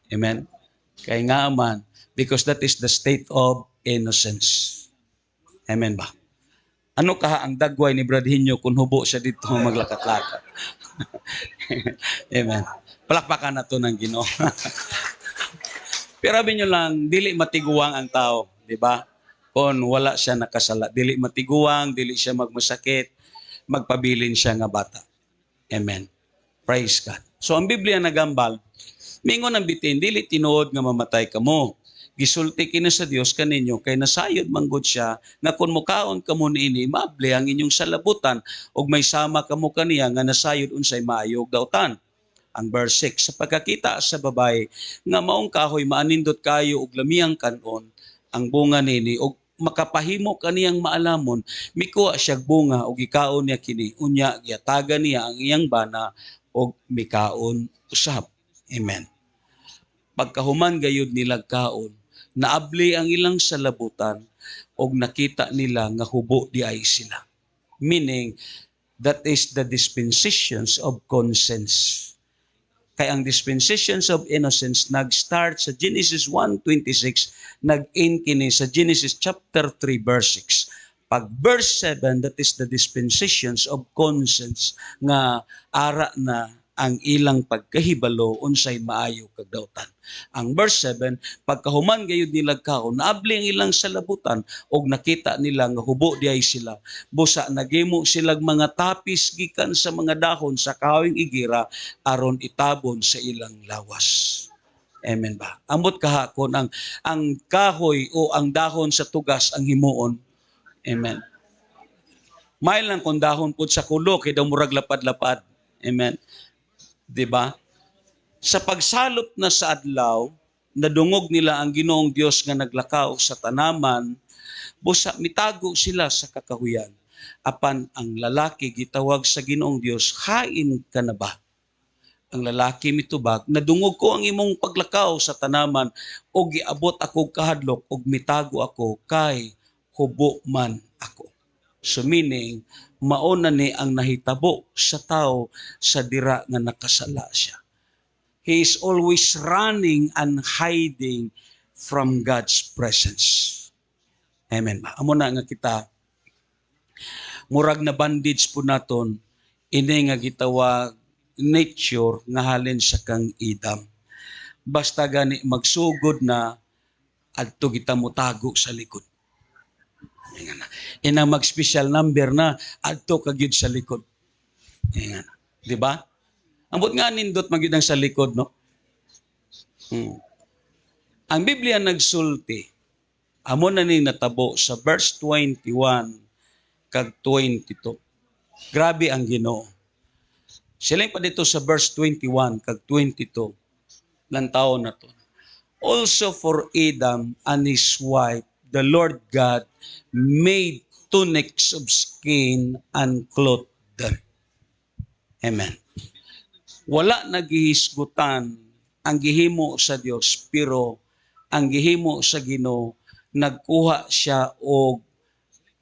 Amen. Kay nga man, because that is the state of innocence. Amen ba? Ano kaha ang dagway ni Brad Hinyo kung hubo siya dito maglakat-lakat. Amen. Palakpakan na to ng Ginoo. Pero sabi nyo lang, dili matiguang ang tao, di ba? Kung wala siya nakasala, dili matiguang, dili siya magmasakit, magpabilin siya nga bata. Amen. Praise God. So ang Biblia nagambal, mingon ang bitin, dili tinuod nga mamatay kamo. Gisulti kini sa Dios kaninyo kay nasayod manggod siya nga kun mukaon kamo niini maable ang inyong salabutan ug may sama kamo kaniya nga nasayod unsay maayo gawtan. Ang verse 6, sa pagkakita sa babae nga maong kahoy maanindot kayo og lamiyang kanon ang bunga nini ug makapahimo kaniyang maalamon mikuha siya bunga ug ikaon niya kini unya giatagan niya ang iyang bana ug mikaon usab. Amen. Pagkahuman gayud nila kaon, naabli ang ilang salabutan ug nakita nila nga hubo di ay sila. Meaning, that is the dispensations of conscience. Kay ang dispensations of innocence nag-start sa Genesis 1:26, nag-end kini sa Genesis chapter 3 verse 6. Pag verse 7, that is the dispensations of conscience nga ara na ang ilang pagkahibalo unsay maayo kagdawtan. Ang verse 7, pagkahuman gayud nila kaon, naabli ang ilang salabutan og nakita nila nga hubo diay sila. Busa nagimo silang mga tapis gikan sa mga dahon sa kahawing igira aron itabon sa ilang lawas. Amen ba? Ambot kahakon ang kahoy o ang dahon sa tugas ang himuon. Amen. May lang kung dahon pud sa kulo kay daw murag lapad-lapad. Amen. 'Di ba? Sa pagsalop na sa adlaw, nadungog nila ang Ginoong Dios nga naglakaw sa tanaman, busa mitago sila sa kakahuyan. Apan ang lalaki gitawag sa Ginoong Dios, hain ka na ba? Ang lalaki mitubag, nadungog ko ang imong paglakaw sa tanaman o giabot ako kahadlok og mitago ako kay hubo man ako. So meaning, mauna ni ang nahitabo sa tao sa dira nga nakasala siya. He is always running and hiding from God's presence. Amen ba? Amo na nga kita, murag na bandage po naton, ini nga gitawag nature nga halin sa kang idam. Basta gani magsugod na, adto kita mutago sa likod. Ina mag-special number na adto kagyud sa likod. Ayan. Di ba? Ambot nga nindot magyud ang sa likod, no? Ang Biblia nagsulti, amo na ning natabo sa verse 21 kag 22. Grabe ang Ginoo. Sila pa dito sa verse 21 kag 22 ng taon na to. Also for Adam and his wife, the Lord God made tunics of skin and clothed them. Amen. Wala nagihisgutan ang gihimo sa Dios, pero ang gihimo sa Ginoo nagkuha siya og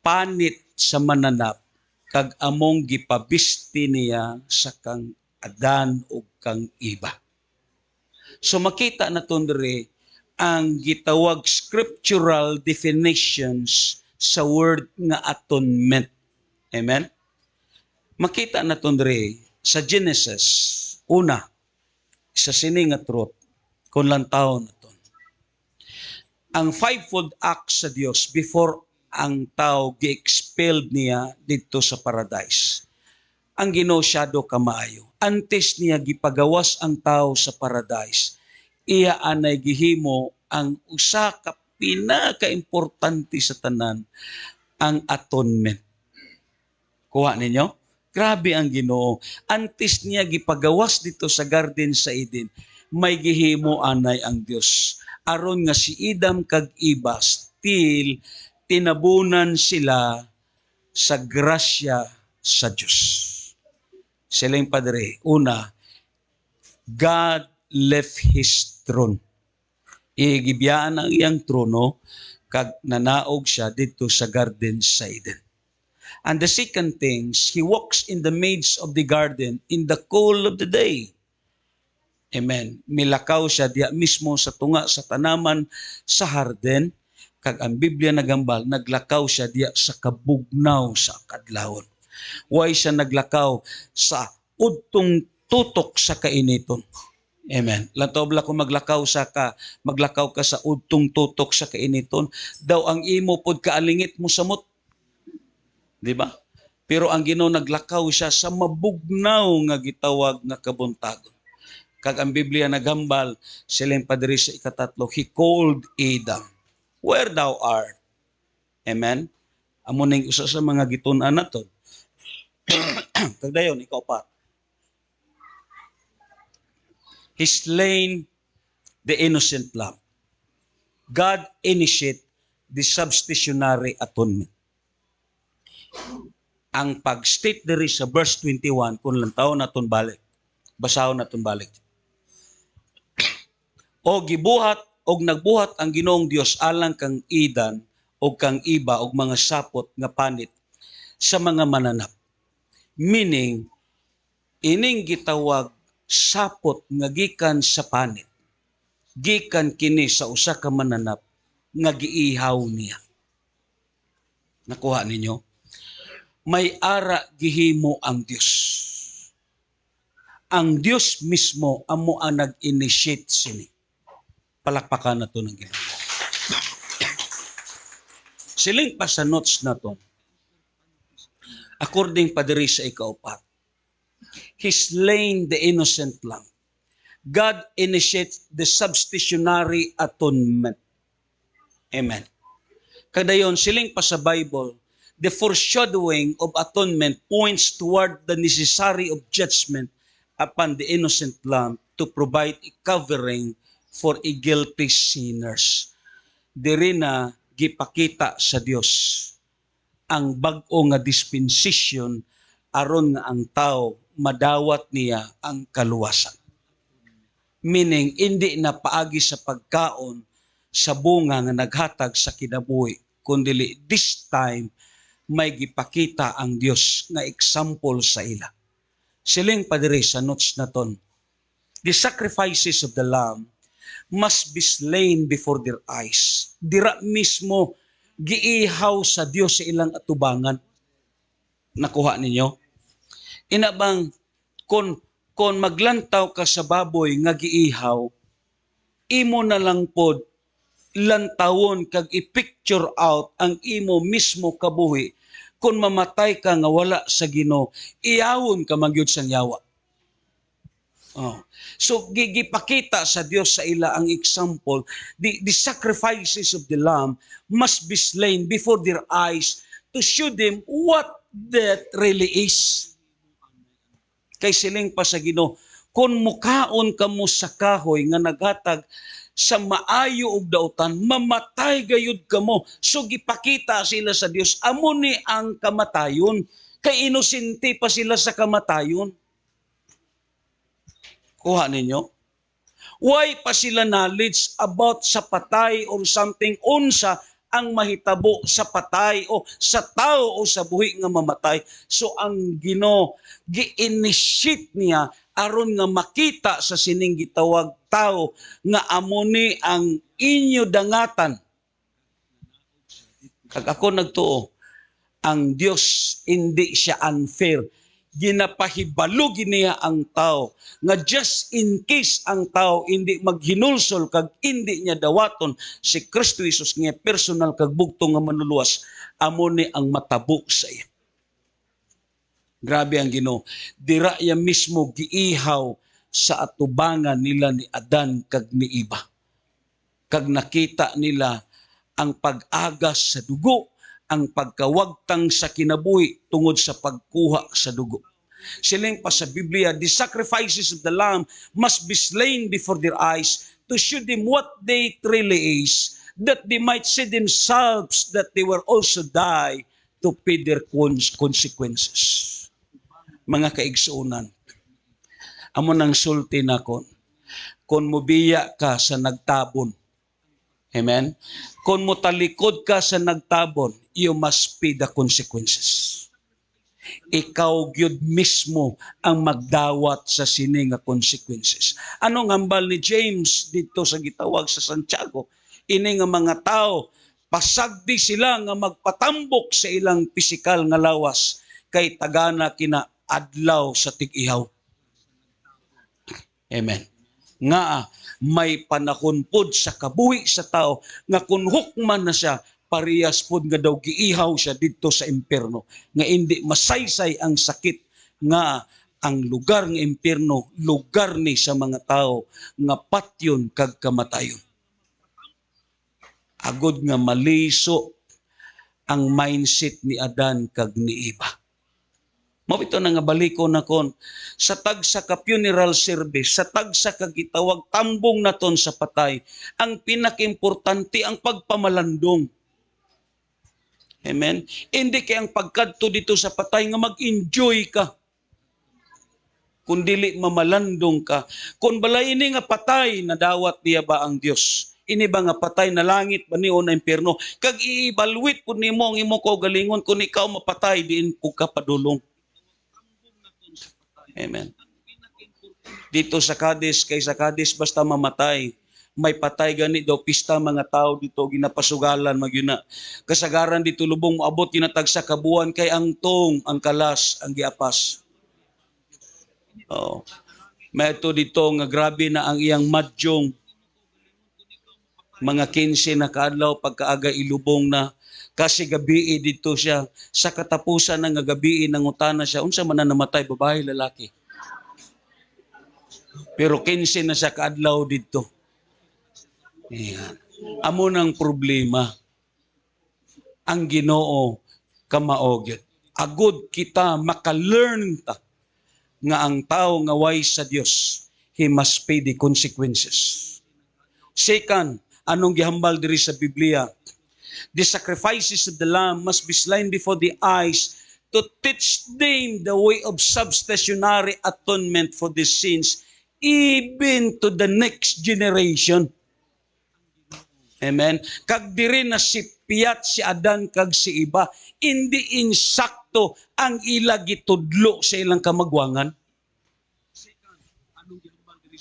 panit sa mananap kag among gipabisti niya sa kang Adan ug kang Eva. So makita naton diri ang gitawag scriptural definitions sa word nga atonement. Amen? Makita naton diri sa Genesis, una, sa sini nga truth, kung lantaw naton. Ang fivefold act sa Dios before ang tao gi-expelled niya dito sa paradise. Ang Ginoo siyado kamaayo. Antes niya gipagawas ang tao sa paradise, iya anay gihimo ang usa ka pinaka-importante sa tanan, ang atonement. Kuha ninyo? Grabe ang Ginoo. Antes niya gipagawas dito sa garden sa Eden, may gihimo anay ang Dios. Aron nga si Adam kag Eva still tinabunan sila sa grasya sa Dios. Sila yung padre. Una, God left His throne. Igibiyaan ang iyang trono kag nanaog siya dito sa garden sa Eden. And the second thing, He walks in the midst of the garden in the cool of the day. Amen. Milakaw siya diya mismo sa tunga sa tanaman sa harden Kag ang Biblia nagambal, naglakaw siya diya sa kabugnaw sa kadlawon. Way siya naglakaw sa udtong tutok sa kainiton. Amen. Lantobla kung maglakaw ka sa udtong tutok sa kainiton, daw ang imo pod kaalingit mo samot. Di ba? Pero ang Ginoo naglakaw siya sa mabugnaw nga gitawag nga kabuntagon. Kag ang Biblia nagambal, silang padiri sa ikatatlo, He called Adam, where thou art. Amen? Amo ning usa sa mga gitun-an naton. Kag dayon, ikaw pa. He slain the innocent lamb. God initiate the substitutionary atonement. Ang pag-state diri sa verse 21, kung lantaw naton balik, basahon naton balik. O gibuhat, og nagbuhat ang Ginoong Dios alang kang idan, o kang iba, og mga sapot nga panit sa mga mananap. Meaning, ining gitawag sapot nga gikan sa panit. Gikan kini sa usa ka mananap nga giihaw niya. Nakuha ninyo? May ara gihimo ang Dios. Ang Dios mismo amo ang nag-initiate sini. Palakpakan na to ng Ginoo. Siling pa sa notes na to, according pa diri sa ikaupat, He slain the innocent lamb. God initiates the substitutionary atonement. Amen. Kadayon, siling pa sa Bible, the foreshadowing of atonement points toward the necessary of judgment upon the innocent lamb to provide a covering for a guilty sinners. Diri na gipakita sa Dios ang bag-o nga dispensation aron nga ang tao madawat niya ang kaluwasan. Meaning, hindi na paagi sa pagkaon sa bunga nga naghatag sa kinabuhi, kundi this time may gipakita ang Dios nga example sa ila. Siling padiri sa notes na ton, the sacrifices of the lamb must be slain before their eyes. Dira mismo giihaw sa Dios sa ilang atubangan. Nakuha ninyo? Inabang kon maglantaw ka sa baboy nga giihaw, imo na lang pod lantawon kag i-picture out ang imo mismo kabuhi. Kung mamatay ka nga wala sa Ginoo, iyawon ka magyud sang yawa. Oh. So gigipakita sa Dios sa ila ang example, the sacrifices of the lamb must be slain before their eyes to show them what that really is. Kay siling pa sa Ginoo, kung mukaon ka mo sa kahoy nga naghatag sa maayo og dautan, mamatay gayud kamo. So gipakita sila sa Dios, amo ni ang kamatayon, kay inosente pa sila sa kamatayon. Kuha ninyo? Why pa sila knowledge about sa patay or something unsa ang mahitabo sa patay o sa tao o sa buhi nga mamatay. So ang Ginoo gi-initiate niya aron nga makita sa sining gitawag tao nga amo ni ang inyo dangatan. Kag ako nagtuo, ang Dios hindi siya unfair. Ginapahibalo niya ang tao nga just in case ang tao hindi maghinulsol kag hindi niya dawaton si Kristo Jesus nga personal kag bugtong nga manluluwas, amo ni ang matabo sa iya. Grabe ang Ginoo. Dira ya mismo giihaw sa atubangan nila ni Adan kag ni Eva. Kag nakita nila ang pag-agas sa dugo, ang pagkawagtang sa kinabuhi tungod sa pagkuha sa dugo. Siling pa sa Biblia, the sacrifices of the lamb must be slain before their eyes to show them what they really is, that they might see themselves that they were also die to pay their consequences. Mga kaigsuunan, amo nang sulti na kon mubiya ka sa nagtabon, amen? Kung mutalikod ka sa nagtabon, you must pay the consequences. Ikaw gyud mismo ang magdawat sa sini nga consequences. Anong hambal ni James dito sa gitawag sa Santiago? Ini nga mga tao pasagdi sila nga magpatambok sa ilang pisikal nga lawas kay tagana kina adlaw sa tig-ihaw. Amen. Nga may panahon pod sa kabuhi sa tao nga kun hukman na siya, parehas pod nga daw giihaw siya didto sa impierno, nga hindi masaysay ang sakit, nga ang lugar ng impierno lugar ni sa mga tao nga patyon kag kamatayon. Agod nga maliso ang mindset ni Adan kag ni Eva. Mabito na nga baliko na kon sa tagsa ka funeral service, sa tagsa ka gitawag tambong naton sa patay, ang pinakimportante ang pagpamalandong. Amen. Hindi kay ang pagkadto dito sa patay nga mag-enjoy ka, kung dili mamalandong ka. Kung balay ini nga patay, nadawat niya ba ang Dios? Ini ba nga patay na langit ba ni o na impierno? Kag i-evaluate po nimo ang imo kaugalingon kung ikaw mapatay diin ko ka padulong. Amen. Dito sa Cadiz, kay sa Cadiz basta mamatay, may patay gani daw pista mga tao dito ginapasugalan magyuna. Kasagaran dito lubong moabot ginatag sa kabuan kay ang tong, ang kalas, ang giapas. Oh. May ito dito nga grabe na ang iyang madyong mga 15 na kaadlaw pagkaaga ilubong na kasi gabi dito siya sa katapusan ng gabi nangutana siya unsa man na namatay, babae lalaki. Pero 15 na siya kaadlaw dito. Ayan. Amo nang problema. Ang Ginoo kamaog. Agud kita maka-learn ta nga ang tao nga wise sa Dios, he must pay the consequences. Second, anong gihambal diri sa Biblia? The sacrifices of the lamb must be slain before the eyes to teach them the way of substitutionary atonement for the sins, even to the next generation. Amen. Kag diri na si Piyat, si Adan, kag si Eva, hindi insakto ang ila gitudlo sa ilang kamagwangan.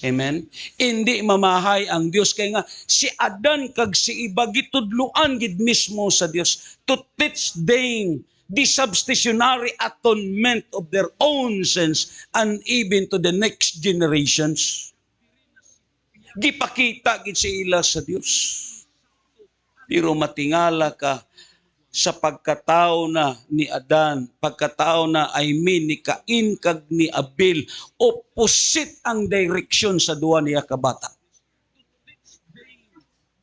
Amen. Hindi mamahay ang Dios kay nga si Adan kag si Eva gitudloan gid mismo sa Dios to teach them the substitutionary atonement of their own sins and even to the next generations. Gipakita gid si ila sa Dios. Pero matingala ka sa pagkatao na ni Adan, pagkatao na ni Cain kag ni Abel, opposite ang direksyon sa duwa niya kabata.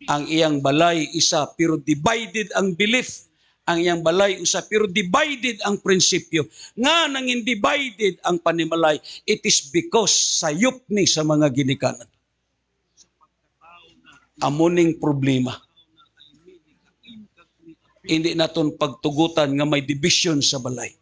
Ang iyang balay isa pero divided ang belief. Ang iyang balay isa pero divided ang prinsipyo. Nga nangin divided ang panimalay, it is because sayop ni sa mga ginikanan. Amuning problema. Hindi naton pagtugutan nga may division sa balay.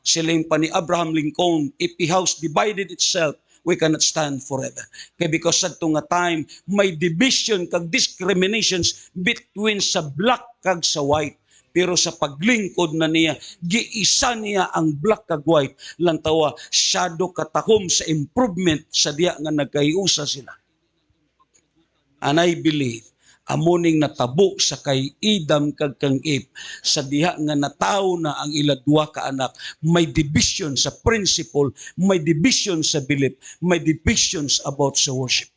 Siling pa ni Abraham Lincoln, if the house divided itself, we cannot stand forever. Kaya because sa nga time, may division kag discriminations between sa black kag sa white. Pero sa paglingkod na niya, giisa niya ang black kag white. Lantawa, shadow katahom sa improvement sa diya nga nagkaiusa sila. And I believe, amuning natabo sa kay Idam kag kang Eve sa diha nga nataw na ang ila duha ka anak, may division sa principle, may division sa belief, may divisions about sa worship.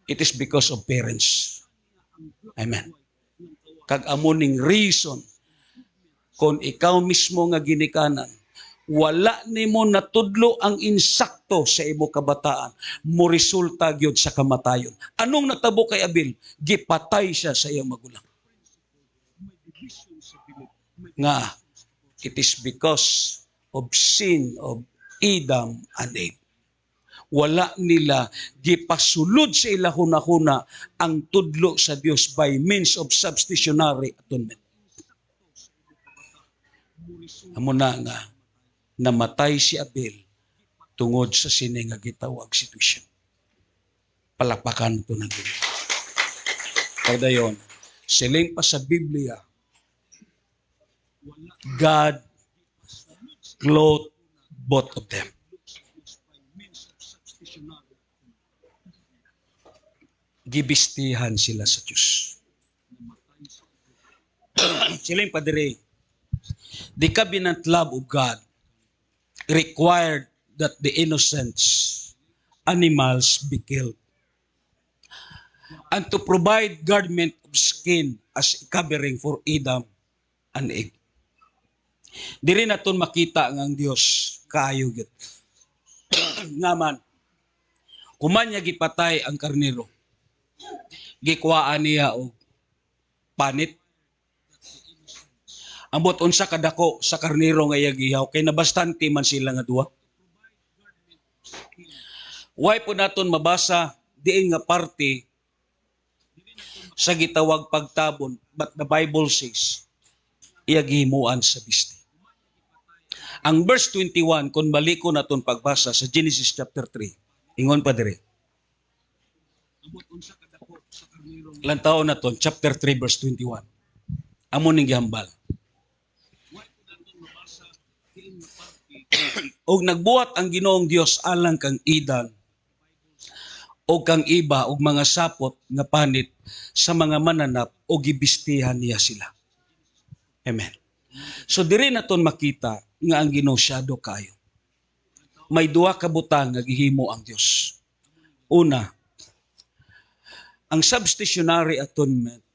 It is because of parents. Amen. Kag amuning reason kung ikaw mismo nga ginikanan, wala nimo natudlo ang insakto sa imo kabataan, mo resulta gyud sa kamatayon. Anong natabo kay Abel? Gipatay siya sa iyang magulang. Nga, it is because of sin of Adam and Eve. Wala nila gipasulod sa ila hunahuna ang tudlo sa Dios by means of substitutionary atonement. Amo na nga namatay si Abel tungod sa sini nga gitawag sitwasyon. Palakpakan ito na din. Pagdayon, siling pa sa Biblia, God clothed both of them. Gibistihan sila sa Diyos. Siling padiri, the covenant love of God required that the innocents, animals be killed. And to provide garment of skin as covering for Adam and Eve. Diri naton makita ng Dios kaayo gid. Ngaman, kuman niya gipatay ang karnero. Gikuhaan niya og panit. Ambot unsa kadako sa karnero nga iya gihaw kay nabastante man sila nga duha. Why po naton mabasa diin nga parte sa gitawag pagtabon, but the Bible says iya gihimuan sa bisti. Ang verse 21 kung baliko naton pagbasa sa Genesis chapter 3, ingon pa dire. Lantaw naton chapter 3 verse 21. Amo ning gihambal. Og nagbuhat ang Ginoong Dios alang kang Idan o kang iba og mga sapot nga panit sa mga mananap o gibistihan niya sila. Amen. So diri naton makita nga ang Ginoo syado kayo. May duha ka butang nga gihimo ang Dios. Una, ang substitutionary atonement,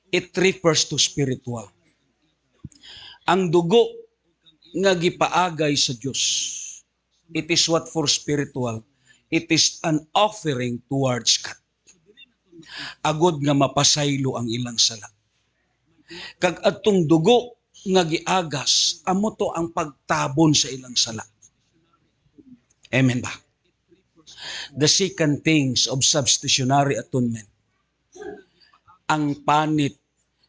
it refers to spiritual. Ang dugo nga gipaagay sa Dios, it is what for spiritual. It is an offering towards God. Agod nga mapasaylo ang ilang sala. Kag atong dugo nga giagas, amo to ang pagtabon sa ilang sala. Amen ba? The second things of substitutionary atonement. Ang panit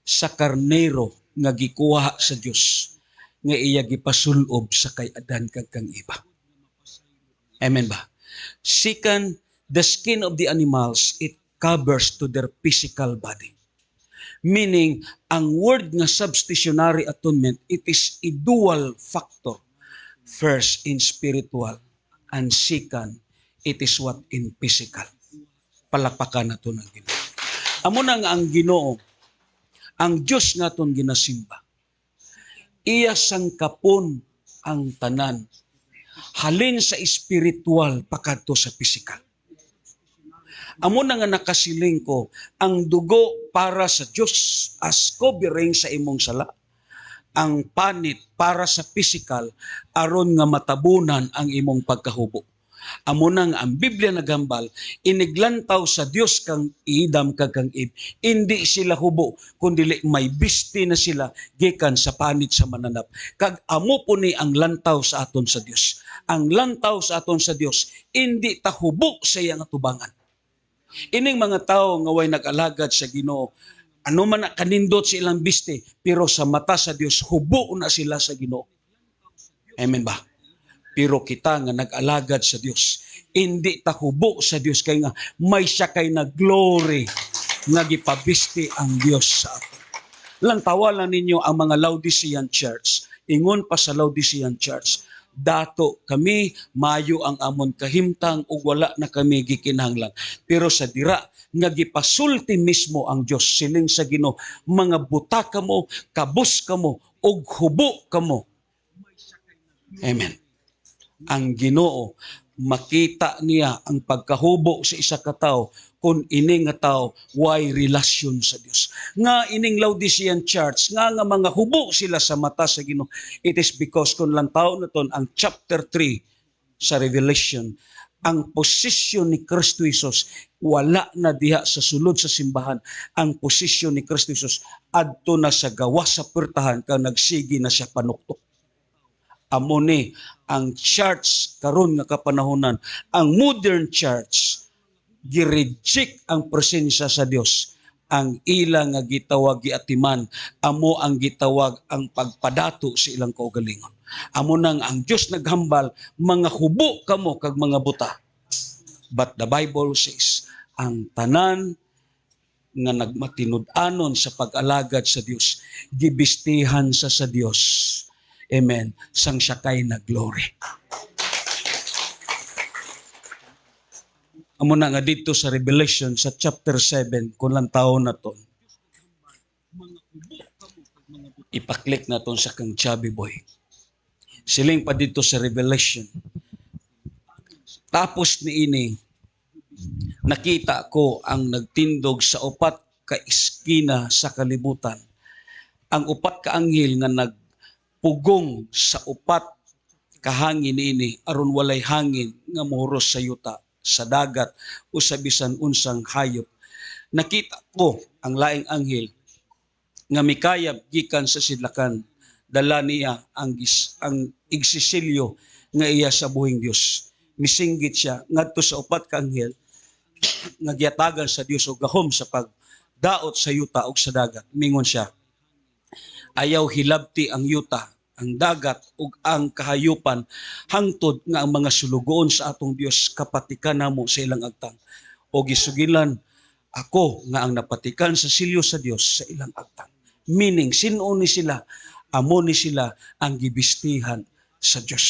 sa karnero nga gikuha sa Dios nga iya gipasulob sa kay Adan kag kang iba. Amen ba? Second, the skin of the animals, it covers to their physical body. Meaning, ang word nga substitutionary atonement, it is a dual factor. First, in spiritual, and second, it is what in physical. Palakpakan na ito ng Ginoo. Amo na nga ang Ginoo, ang Diyos nga itong ginasimba. Iya sangkapon ang tanan. Halin sa espiritual pakadto sa physical. Amo na nga nakasiling ko, ang dugo para sa Diyos as covering sa imong sala. Ang panit para sa physical aron nga matabunan ang imong pagkahubo. Amo nang ang Biblia nagambal, iniglantaw sa Dios kang Idam kag kang Ib. Hindi sila hubo, kundi may bisti na sila gikan sa panit sa mananap. Kag amo po ni ang lantaw sa aton sa Dios. Ang lantaw sa aton sa Dios, hindi tahubo sa iyang atubangan. Ining mga tao nga way nag-alagad sa Ginoo, ano man na kanindot sa ilang bisti, pero sa mata sa Dios, hubo na sila sa Ginoo. Amen ba? Pero kita nga nag-alagad sa Dios, hindi tahubo sa Dios kay nga may siya kay na glory nga gipabisti ang Dios sa ato. Lang tawalan ninyo ang mga Laodicean church. Ingon pa sa Laodicean church, dato kami mayo ang amon kahimtang ug wala na kami gikinahanglan. Pero sa dira nga gipasulti mismo ang Dios siling sa Ginoo, mga buta kamo, kabus kamo ug hubo kamo. Amen. Ang Ginoo makita niya ang pagkahubo sa isa ka tawo kung ining nga tawo way relasyon sa Dios. Nga ining Laodicean church nga mga hubo sila sa mata sa Ginoo, it is because kung lang tawo naton ang chapter 3 sa Revelation, ang posisyon ni Kristo Jesus wala na diha sa sulod sa simbahan. Ang posisyon ni Kristo Jesus adto na sa gawas sa pertahan kang nagsigi na siya panuktok. Amo ni ang church karon nga kapanahonan, ang modern church gi-reject ang presensya sa Dios. Ang ilang nga gitawag giatiman, amo ang gitawag ang pagpadato sa ilang kaugalingon. Amo nang ang Dios naghambal, mga hubo kamo kag mga buta. But the Bible says, ang tanan nga nagmatinud-anon sa pag-alagad sa Dios, gibistihan sa Dios. Amen. Sang siya kay na glory. Amo na nga dito sa Revelation sa chapter 7 kung lang taon na to. Ipaklik na ton sa kang chubby boy. Siling pa dito sa Revelation. Tapos ni ini, nakita ko ang nagtindog sa upat ka iskina sa kalibutan. Ang upat ka anghel nga nagpugong sa upat kahangin ini aron walay hangin nga mohuros sa yuta, sa dagat o sa bisan unsang hayop. Nakita ko ang laing anghel nga mikayab gikan sa sidlakan. Dala niya ang igsisilyo nga iya sa buhing Dios. Misinggit siya ngadto sa upat ka anghel nga giyatagan sa Dios og gahom sa pagdaot sa yuta ug sa dagat. Mingon siya, ayaw hilabti ang yuta, ang dagat ug ang kahayupan hangtod nga ang mga sulugoon sa atong Dios kapatikan namo sa ilang agtang. O gisugilan ako nga ang napatikan sa silyo sa Dios sa ilang agtang. Meaning, sino ni sila? Amo ni sila ang gibistihan sa Dios.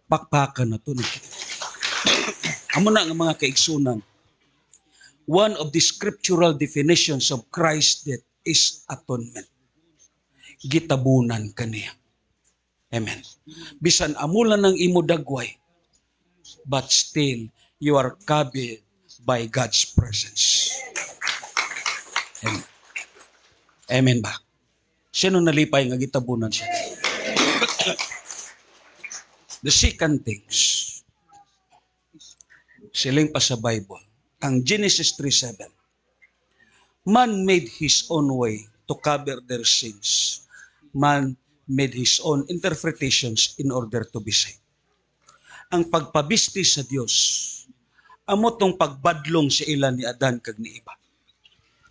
Pakpakan na to. Amo na nga mga kaigsunan. One of the scriptural definitions of Christ's death is atonement. Gitabunan kaniya. Amen. Bisan amula ng imo dagway, but still you are covered by God's presence. Amen. Amen ba? Sino nalipay nga gitabunan siya? The second things, siling pa sa Bible, ang Genesis 3:7, man made his own way to cover their sins. Man made his own interpretations in order to be saved. Ang pagpabisti sa Dios, amo tong pagbadlong sa ilan ni Adan kag ni Eva.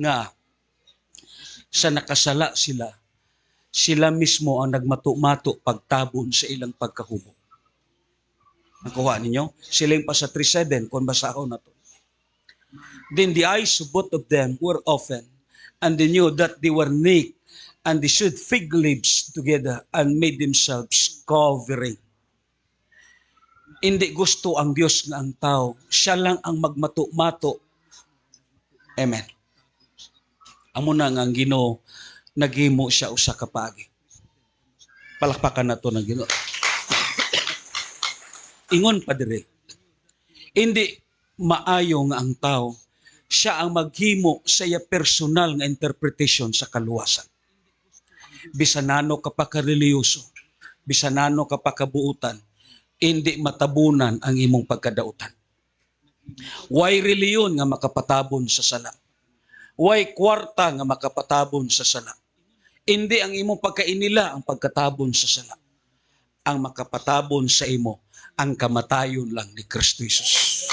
Nga, sa nakasala sila mismo ang nagmato-mato pagtabon sa ilang pagkahubog. Nakuha ninyo? Siling pa sa 3:7, kung basahon na to. Then the eyes of both of them were open, and they knew that they were naked, and they sewed fig leaves together and made themselves covering. Hindi gusto ang Diyos nga ang tao, siya lang ang magmato-mato. Amen. Amo na nga ang Ginoo, naghimo siya usa ka paagi. Palakpakan na to ng Ginoo. Ingon pa dire, hindi maayo nga ang tao, siya ang maghimo sa iya personal nga interpretation sa kaluwasan. Bisanano ka pa kareliyoso, bisanano ka pa kabuutan, hindi matabunan ang imong pagkadautan. Way reliyon nga makapatabon sa sala. Way kwarta nga makapatabon sa sala. Hindi ang imong pagkainila ang pagkatabon sa sala. Ang makapatabon sa imo, ang kamatayon lang ni Kristo Jesus.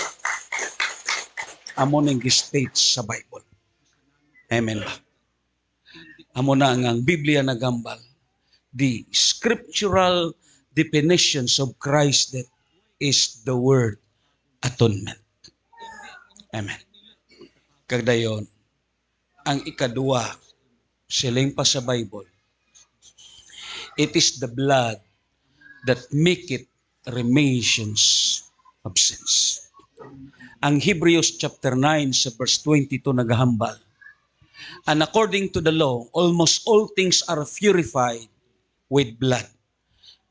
Amo ning state sa Bible. Amen ba? Amo na ang Biblia nagambal. The scriptural definitions of Christ's death is the word atonement. Amen. Kagdayon, ang ikadua, siling pa sa Bible, it is the blood that maketh remissions of sins. Ang Hebrews chapter 9 sa verse 22 naghahambal, and according to the law, almost all things are purified with blood,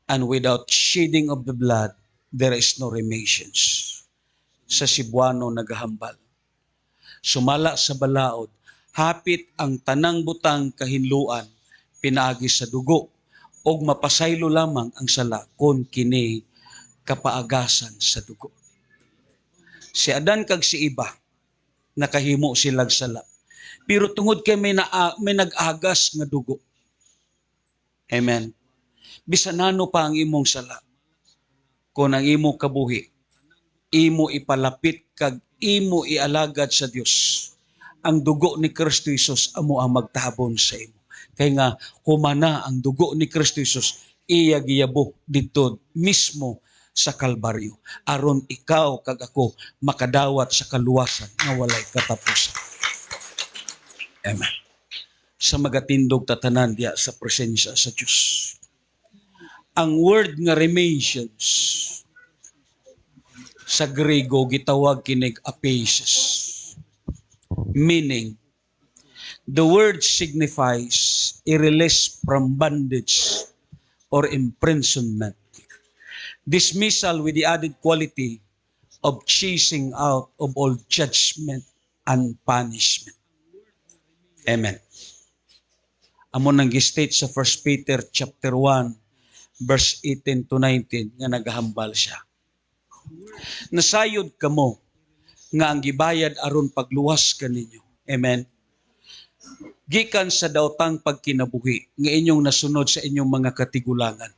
and without shedding of the blood, there is no remissions. Sa Cebuano naghahambal, sumala sa balaod, hapit ang tanang butang kahinluan, pinaagi sa dugo, og mapasaylo lamang ang sala kon kini kapaagasan sa dugo. Si Adan kag si Eva, nakahimo silang sala. Pero tungod kay may nag-agas nga dugo. Amen. Bisan ano pa ang imong sala, kung ang imong kabuhi, imo ipalapit kag imo ialagad sa Dios, ang dugo ni Kristo Jesus amo ang magtabon sa imo. Kay nga humana ang dugo ni Kristo Jesus, iya giyabo dito mismo sa Kalbaryo, aron ikaw kag ako makadawat sa kaluwasan nga walay katapusan. Amen. Sa magatindog tatanan diya sa presensya sa Dios. Ang word nga remissions sa Grego gitawag kinig aphesis. Meaning, the word signifies i-release from bondage or imprisonment. Dismissal with the added quality of chasing out of all judgment and punishment. Amen. Amo nang gi-state sa 1 Peter chapter 1 verse 18 to 19 nga nagahambal siya. Nasayod kamo nga ang gibayad aron pagluwas kaninyo. Amen. Gikan sa daotang pagkinabuhi nga inyong nasunod sa inyong mga katigulangan.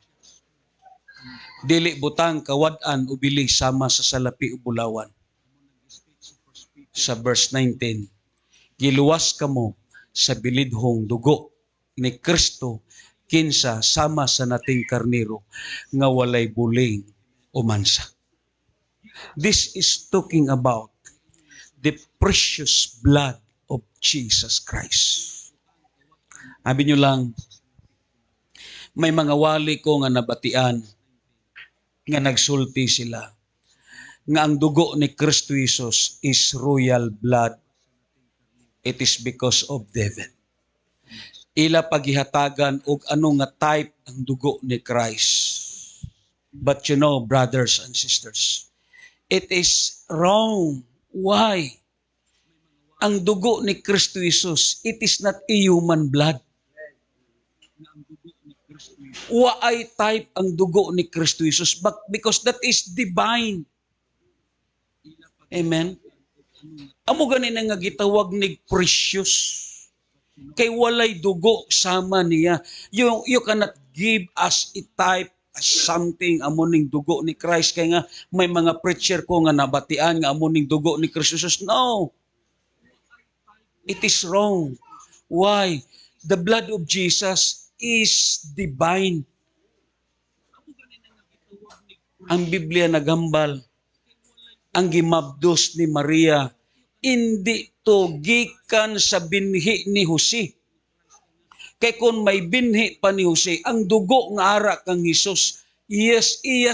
Dili butang kawad-an o bili sama sa salapi o bulawan. Sa verse 19, giluwas kamo sa bilidhong dugo ni Kristo kinsa sama sa nating karnero nga walay buling o mansa. This is talking about the precious blood of Jesus Christ. Sabi nyo lang, may mga wali ko nga nabatian nga nagsulti sila nga ang dugo ni Kristo Jesus is royal blood. It is because of David. Ila paghihatagan og ano nga type ang dugo ni Christ. But you know, brothers and sisters, it is wrong. Why? Ang dugo ni Kristo Jesus, it is not a human blood. Waay type ang dugo ni Kristo Jesus, but because that is divine. Amen? Amo ganin nga gitawag ni precious. Kay walay dugo sama niya. You cannot give us a type as something amuning dugo ni Christ. Kaya nga may mga preacher ko nga nabatian nga amuning dugo ni Kristo Jesus. No. It is wrong. Why? The blood of Jesus is divine. Ang Biblia nagambal, ang gimabdos ni Maria, hindi to gikan sa binhi ni Jose. Kay kung may binhi pa ni Jose, ang dugo nga ara kang Hesus, iya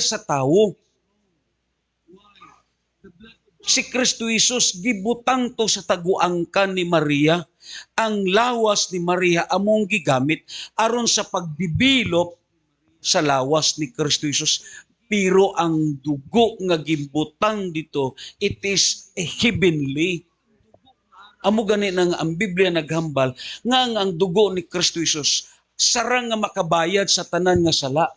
sa tawo. Si Kristo Jesus, gibutang to sa taguangkan ni Maria. Ang lawas ni Maria among gigamit aron sa pagbibilop sa lawas ni Kristo Jesus. Pero ang dugo nga gibutang dito, it is a heavenly. Amo gani nang ang Biblia naghambal nga ang dugo ni Kristo Jesus sarang nga makabayad sa tanan nga sala.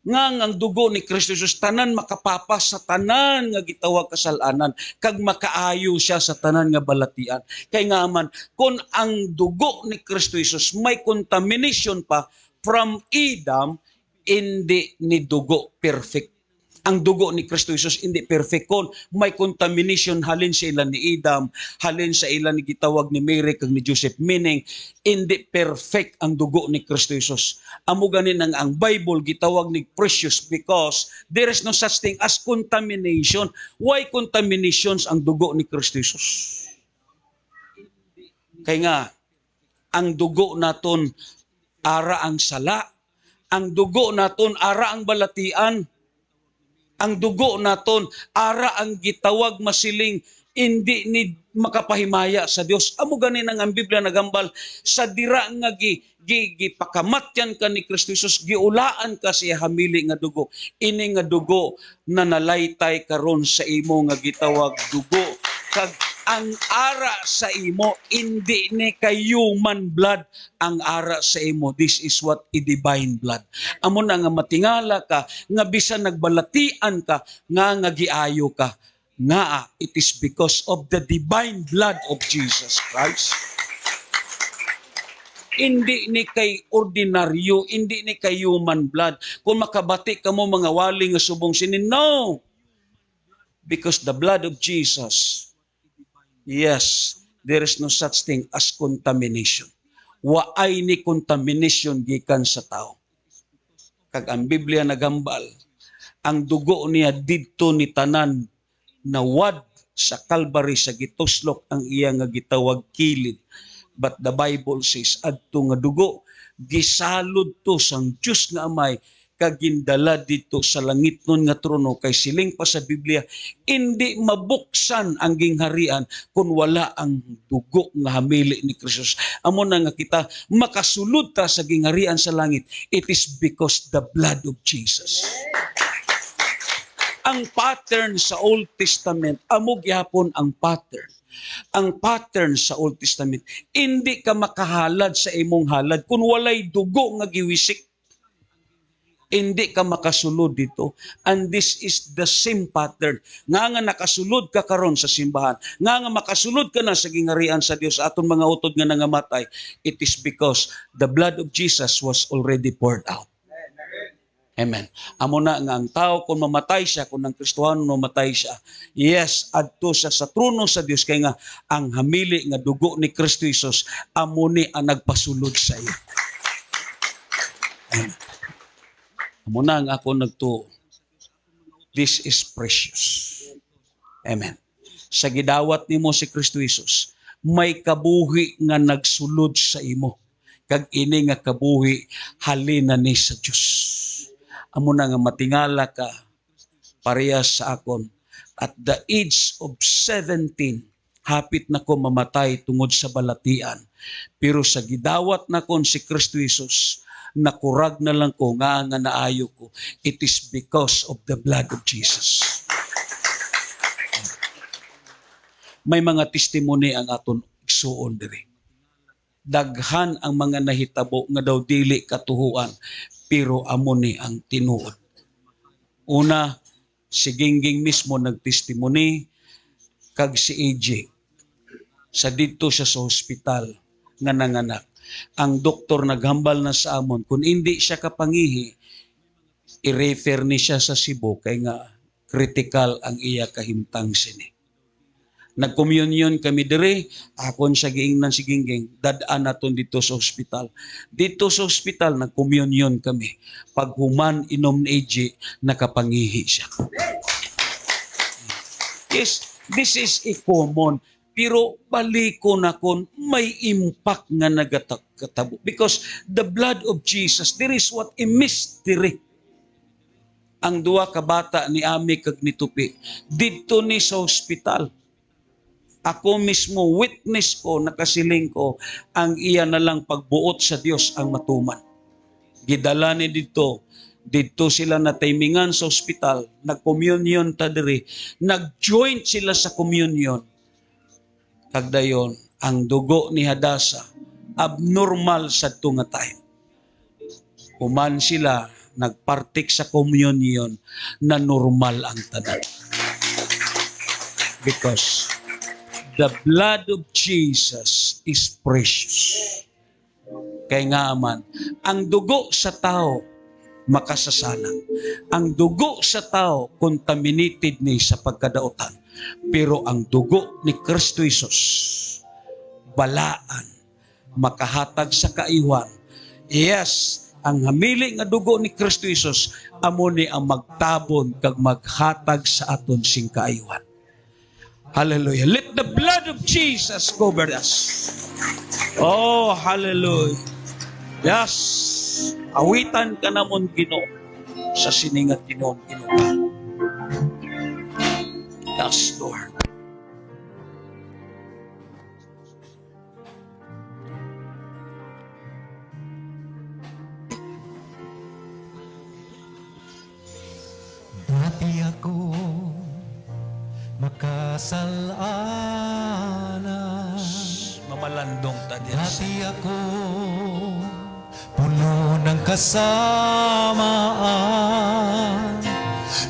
Nga ang dugo ni Kristo Jesus tanan makapapas sa tanan nga gitawag kasalanan kag makaayo siya sa tanan nga balatian. Kay nga man kung ang dugo ni Kristo Jesus may contamination pa from Adam, hindi ni dugo perfect. Ang dugo ni Kristo Jesus hindi perfect. Kung may contamination halin sa ilan ni Adam, halin sa ilan ni gitawag ni Mary kag ni Joseph, meaning hindi perfect ang dugo ni Kristo Jesus. Amo ganin ang Bible gitawag ni precious because there is no such thing as contamination. Why contaminations ang dugo ni Kristo Jesus? Kay nga ang dugo naton ara ang sala, ang dugo naton ara ang balatian. Ang dugo naton ara ang gitawag masiling hindi ni makapahimaya sa Dios. Amo ganin ang Biblia nagambal sa dira nga gipakamatyan ka ni Kristo Jesus, giulaan ka siya hamili nga dugo. Ini nga dugo na nalaytay karon sa imo nga gitawag dugo. Kag ang ara sa imo hindi ni kay human blood ang ara sa imo. This is what a divine blood. Amo na nga matingala ka nga bisan nagbalatian ka nga giayo ka. Nga it is because of the divine blood of Jesus Christ. Hindi ni kay ordinaryo, hindi ni kay human blood. Kung makabati ka mo mga wali nga subong sinin, no. Because the blood of Jesus, yes, there is no such thing as contamination. Waay ni contamination gikan sa tao. Kag ang Biblia nagambal, ang dugo niya didto ni tanan nawad sa Calvary sa gituslok ang iya nga gitawag kilid. But the Bible says adto nga dugo gisalud to sang Dios nga Amay kagindala dito sa langit nun nga trono kay siling pa sa Biblia, hindi mabuksan ang gingharian kung wala ang dugo nga hamili ni Kristus. Amo na nga kita makasulod ta sa gingharian sa langit. It is because the blood of Jesus. Ang pattern sa Old Testament, amo gyapon ang pattern. Ang pattern sa Old Testament, hindi ka makahalad sa imong halad kung walay dugo nga giwisik. Hindi ka makasulod dito. And this is the same pattern. Nga nakasulod ka karon sa simbahan. Nga makasulod ka na sa gingharian sa Dios aton mga utod nga nangamatay. It is because the blood of Jesus was already poured out. Amen. Amo na nga ang tao kung mamatay siya, kung ang Kristohano mamatay siya, yes, adto siya sa trono sa Dios kay nga ang hamili nga dugo ni Kristo Jesus amo ni ang nagpasulod sa iyo. Amen. Amo na nga ako nagtuo. This is precious. Amen. Sa gidawat nimo si Kristo Jesus, may kabuhi nga nagsulod sa imo. Kag ini nga kabuhi halina ni sa Dios. Amo na nga matingala ka parehas sa akon. At the age of 17, hapit na ko mamatay tungod sa balatian. Pero sa gidawat na kon si Kristo Jesus, nakurag na lang ko nga naayo ko. It is because of the blood of Jesus. May mga testimony ang aton igsuon diri. Daghan ang mga nahitabo nga daw dili katuhuan, pero amo ni ang tinuod. Una, si Gingging mismo nagtestimony, kag si AJ. Sa dito siya sa hospital nga nanganak. Ang doktor naghambal na sa amon, kung hindi siya kapangihi, i-refer ni siya sa Cebu kay nga critical ang iya kahimtang sini. Nag-communion kami dire, akon siya giingnan si Gingging, dadaan naton dito sa hospital. Dito sa hospital, nag-communion kami. Pag human inom ni AJ, nakapangihi siya. Yes, this is a common. Pero baliko na kon may impact nga nagatakatabo. Because the blood of Jesus, there is what a mystery. Ang duwa ka bata ni Ami kag ni Tupi, dito ni sa hospital. Ako mismo, witness ko, nakasiling ko, ang iya na lang pagbuot sa Dios ang matuman. Gidala ni dito sila na timingan sa hospital, nag-communion ta diri, nag-joint sila sa communion. Kagdayon, ang dugo ni Hadasa, abnormal sa tunga time. Human sila, nagpartik sa communion na normal ang tanan. Because the blood of Jesus is precious. Kaya nga man, ang dugo sa tao, makasasalang. Ang dugo sa tao, contaminated ni sa pagkadautan. Pero ang dugo ni Kristo Jesus, balaan, makahatag sa kaiwan. Yes, ang hamili nga dugo ni Kristo Jesus, amo ni ang magtabon kag maghatag sa aton sing kaiwan. Hallelujah. Let the blood of Jesus cover us. Oh, hallelujah. Yes. Awitan ka namon Ginoo sa siningat Ginoo. Yes, Lord. Dati ako makasalanan, Mamalandong ta dati ako puno ng kasamaan,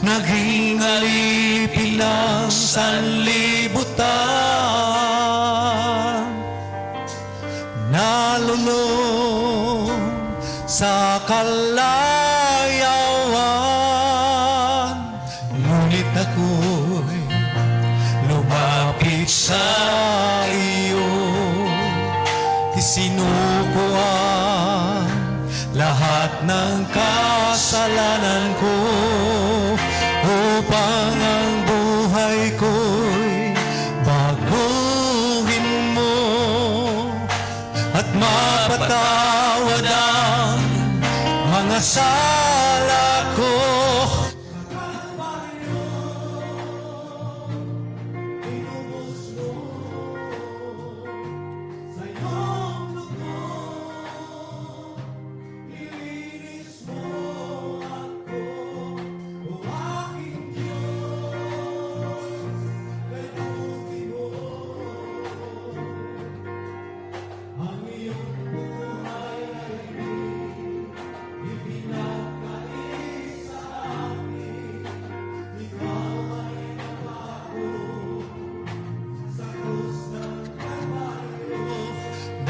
naging alipin ng sanlibutan, nalulong sa kalayawan, ngunit ako'y lumapit sa iyo, isinukuan lahat ng kasalanan ko, upang ang buhay ko'y baguhin mo at mapatawad ang mga sala ko.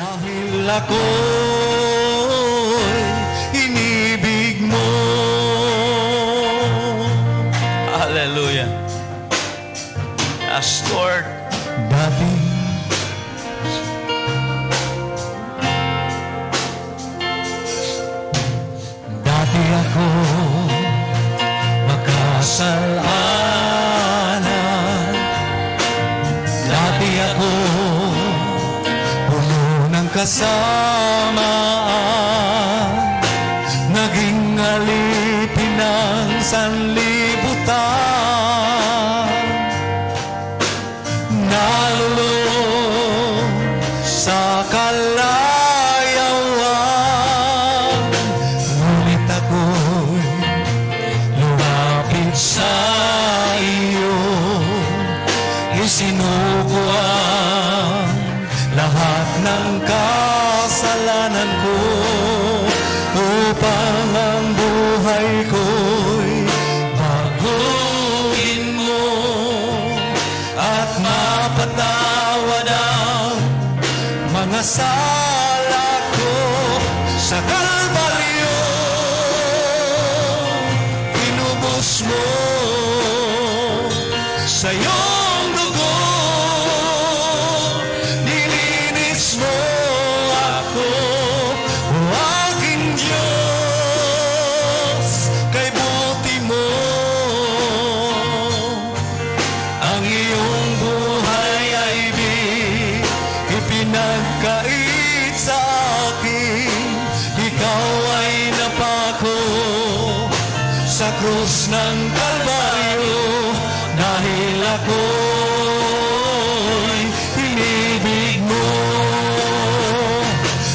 Dahil ako'y inibig mo. Hallelujah. Yes, Lord. Dati ako makasalanan. Dati ako puno ng kasamaan, naging alipin ng sanlibutan. Nalulong sa kalayawan, ngunit ako'y lumapit sa iyo. Isinuko ang lahat ng kasalanan ko, upang ang buhay ko'y baguhin mo at mapatawad ang mga sala ko. Sa Kalbaryo inubos mo sa iyong dugo, nilinis mo ako, o aking Diyos, kay buti mo. Ang iyong buhay ay ipinagkait sa akin. Ikaw ay napako sa krus ng Kalbaryo. Dahil ako'y inibig mo.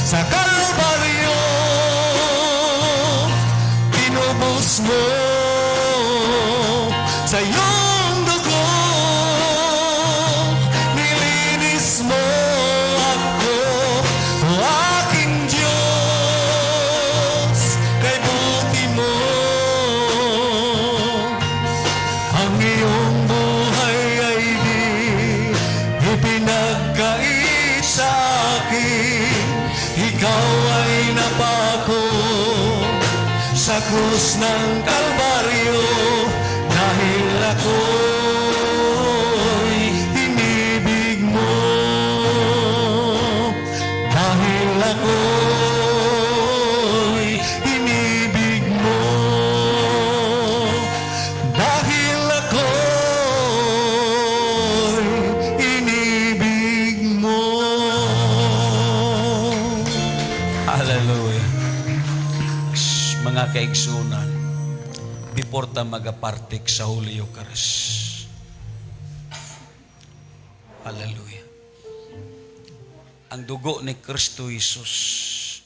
Sa Kalbaryo inubos mo sa iyong dugo, nilinis mo ako, o aking Diyos, kay buti mo. Ang iyong buhay ay ipinagkait sa akin. Ikaw ay napako sa krus ng Kalbaryo. Dahil ako'y inibig mo. Dahil ako'y inibig mo. Dahil ako'y inibig mo. Hallelujah. Mga kaigsunan, before ta magapartik sa Holy Eucharist. Hallelujah. Ang dugo ni Kristo Jesus,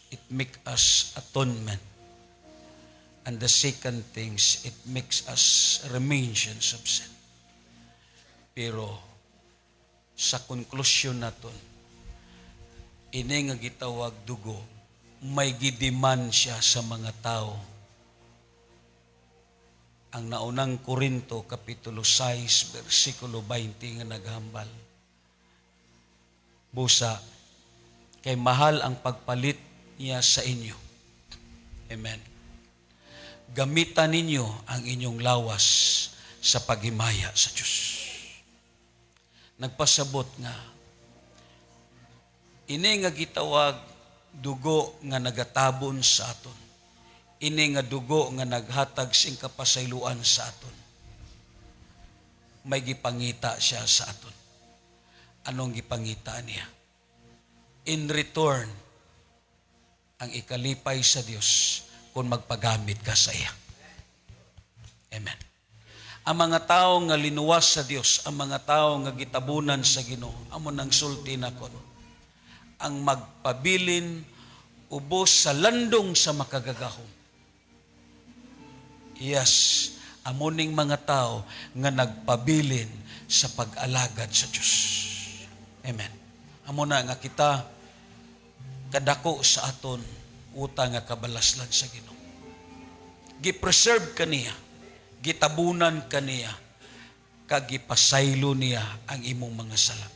it make us atonement. And the second things, it makes us remissions of sin. Pero sa konklusyon naton, ini nga gitawag dugo, may gidiman siya sa mga tao. Ang naunang Korinto, Kapitulo 6, versikulo 20 nga naghambal. Busa, kay mahal ang pagpalit niya sa inyo. Amen. Gamitan ninyo ang inyong lawas sa paghimaya sa Diyos. Nagpasabot nga, ini nga gitawag dugo nga nagatabon sa aton. Ini nga dugo nga naghatag sing kapasayloan sa aton. May gipangita siya sa aton. Anong gipangita niya? In return, ang ikalipay sa Diyos, kung magpagamit ka sa iya. Amen. Ang mga tao nga linuwas sa Dios, ang mga tao nga gitabunan sa Ginoo, amo nang sulti na kon, ang magpabilin ubos sa landong sa makagagahom. Yes, amuning mga tao nga nagpabilin sa pag-alagad sa Diyos. Amen. Amo na nga kita kadako sa aton utang nga kabalaslan sa Ginoo. Gi-preserve kaniya, gitabunan kaniya, kag gipasaylo niya ang imong mga sala.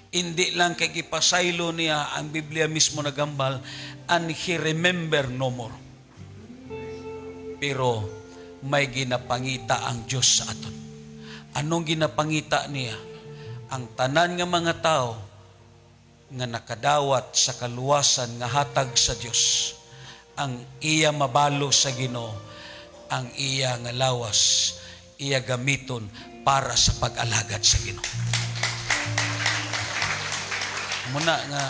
Hindi lang kay gipasaylo niya, ang Biblia mismo nagambal, and He remember no more. Pero may ginapangita ang Diyos sa aton. Anong ginapangita niya? Ang tanan nga mga tao nga nakadawat sa kaluwasan nga hatag sa Diyos, ang iya mabalo sa Ginoo, ang iya nga lawas, iya gamiton para sa pag-alagad sa Ginoo. Muna nga,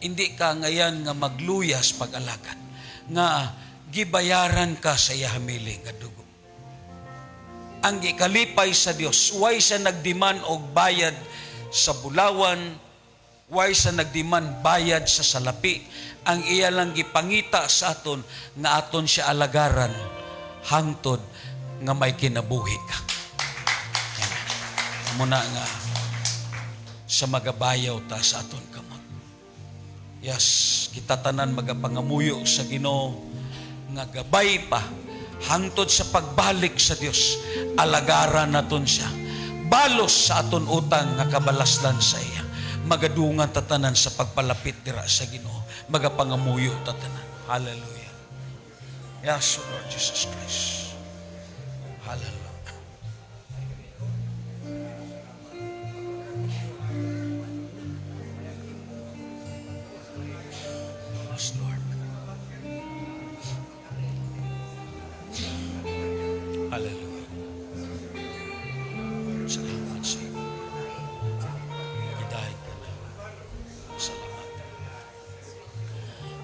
hindi ka ngayon nga magluyas pag-alagad, nga gibayaran ka sa iya hamili nga dugo. Ang gikalipay sa Dios, way sa nagdiman og bayad sa bulawan, way sa nagdiman bayad sa salapi, ang iya lang gipangita sa aton nga aton siya alagaran hangtod nga may kinabuhi ka. Muna nga sa magabayaw ta sa aton kamot. Yes, kita tanan magapangamuyo sa Ginoo nga gabay pa hangtod sa pagbalik sa Dios, alagaran naton siya. Balos sa aton utang nga kabalaslan sa iya. Magadungan tatanan sa pagpalapit dira sa Ginoo. Magapangamuyo tatanan. Hallelujah. Yes, Lord Jesus Christ. Hallelujah. Yes, Lord. Hallelujah. Salamat sa iyo. Hidayat ka na. Salamat.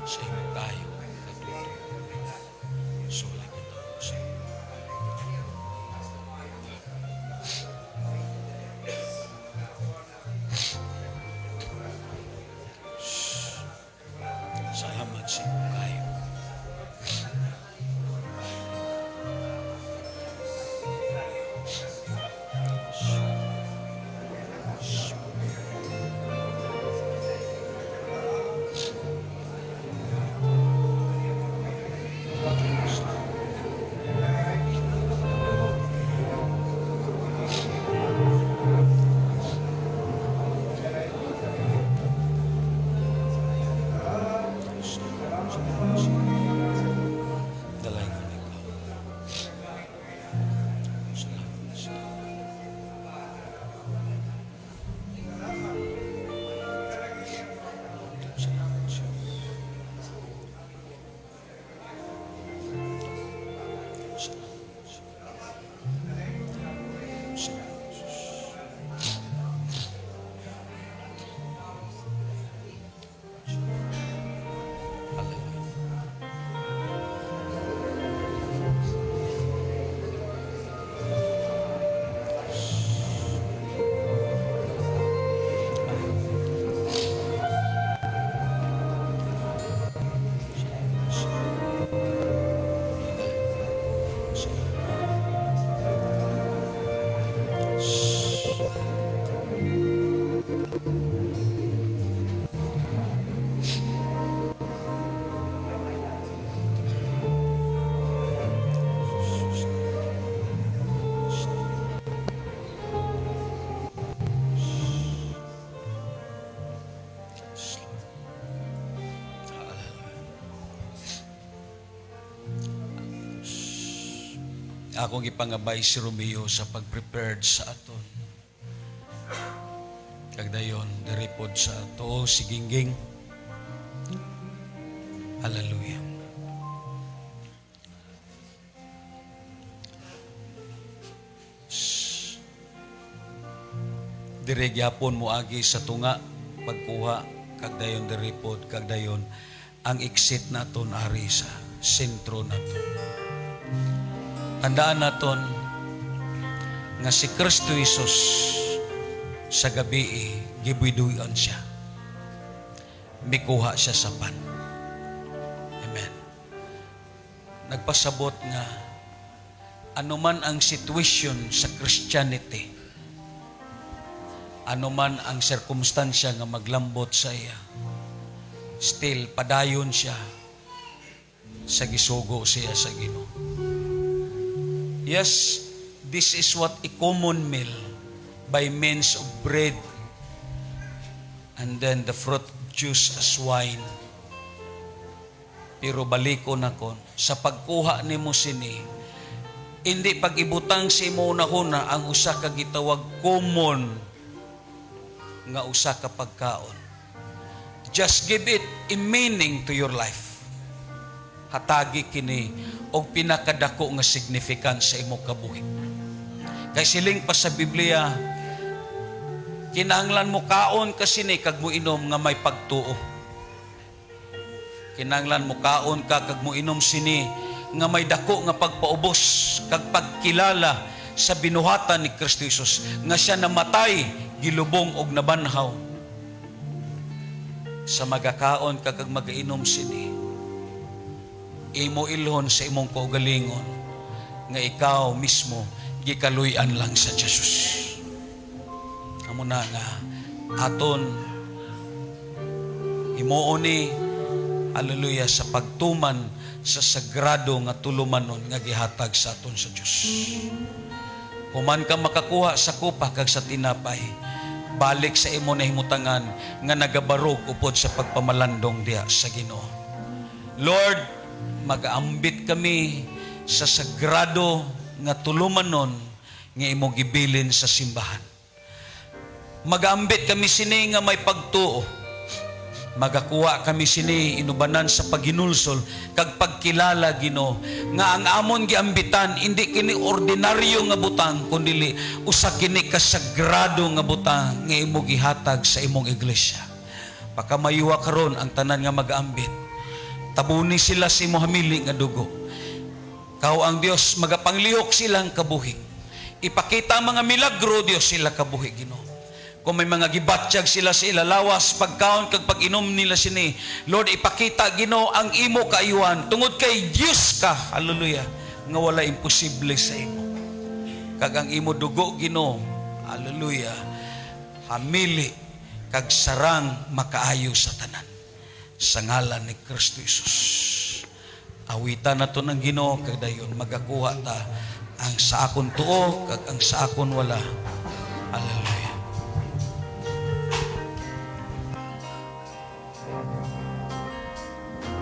Sa iyo tayo. Natuto. Sulit ito po sa iyo. Salamat sa iyo tayo. Dalayan ikaw. Salamat sa iyo. Salamat sa iyo. Akong ipangabay si Romeo sa pag-prepared sa aton. Kagdayon, diripod sa to si Gingging. Hallelujah. Dire gyapon mo agi sa tunga pagkuha, kagdayon diripod, kagdayon ang exit naton ari sa sentro nato. Tandaan naton nga si Kristo Jesus sa gabi gibiduyon siya. Mikuha siya sa pan. Amen. Nagpasabot nga anuman ang situation sa Christianity, anuman ang sirkumstansya nga maglambot sa iya, still padayon siya sa gisugo siya sa Ginoo. Yes, this is what a common meal by means of bread and then the fruit juice as wine. Pero baliko na kon, sa pagkuha nimo sini, hindi pag-ibutang si imo una ang usa ka gitawag common nga usa ka pagkaon. Just give it a meaning to your life. Hatagi kini og pinakadako nga significance sa imong kabuhi. Kay siling pa sa Biblia, kinahanglan mo kaon kasi ni kag mo inom nga may pagtuo. Kinahanglan mo kaon ka kag mo inom sini nga may dako nga pagpaubos kag pagkilala sa binuhatan ni Kristo Jesus nga siya namatay, gilubong og nabanhaw. Sa magakaon ka kag magainom sini, imo ilhon sa imong kaugalingon nga ikaw mismo gikaluy-an lang sa Jesus. Amo na nga aton himuon ni haleluya sa pagtuman sa sagrado nga tulumanon nga gihatag sa aton sa Dios. Human ka makakuha sa kupa kag sa tinapay, balik sa imo na himutangan nga nagabarog upod sa pagpamalandong diha sa Ginoo. Lord, mag-aambit kami sa sagrado nga tulumanon nga imo gibilin sa simbahan. Mag-aambit kami sini nga may pagtuo. Magakuha kami sini inubanan sa paghinulsol kag pagkilala Ginoo nga ang amon giambitan hindi kini ordinaryo nga butang kundi usa kini kasagrado nga butang nga imo gihatag sa imong iglesia. Pakamayuwa karon ang tanan nga mag-aambit. Tabuni sila sa imong hamili nga dugo. Kau ang Dios magapanglihok silang kabuhi. Ipakita ang mga milagro Dios sila kabuhi Ginoo. Kung may mga gibatsyag sila sa ilalawas, pagkaon kag pag-inom nila sini, Lord, ipakita Ginoo ang imo kaayuhan. Tungod kay Diyos ka, haleluya, nga wala imposible sa imo. Kag ang imo dugo Ginoo, haleluya, hamili kag sarang makaayo sa tanan. Sa ngalan ni Kristo Jesus. Awitan nato ng Ginoo kag dayon magakuha ta ang sa akon tuo kag ang sa akon wala.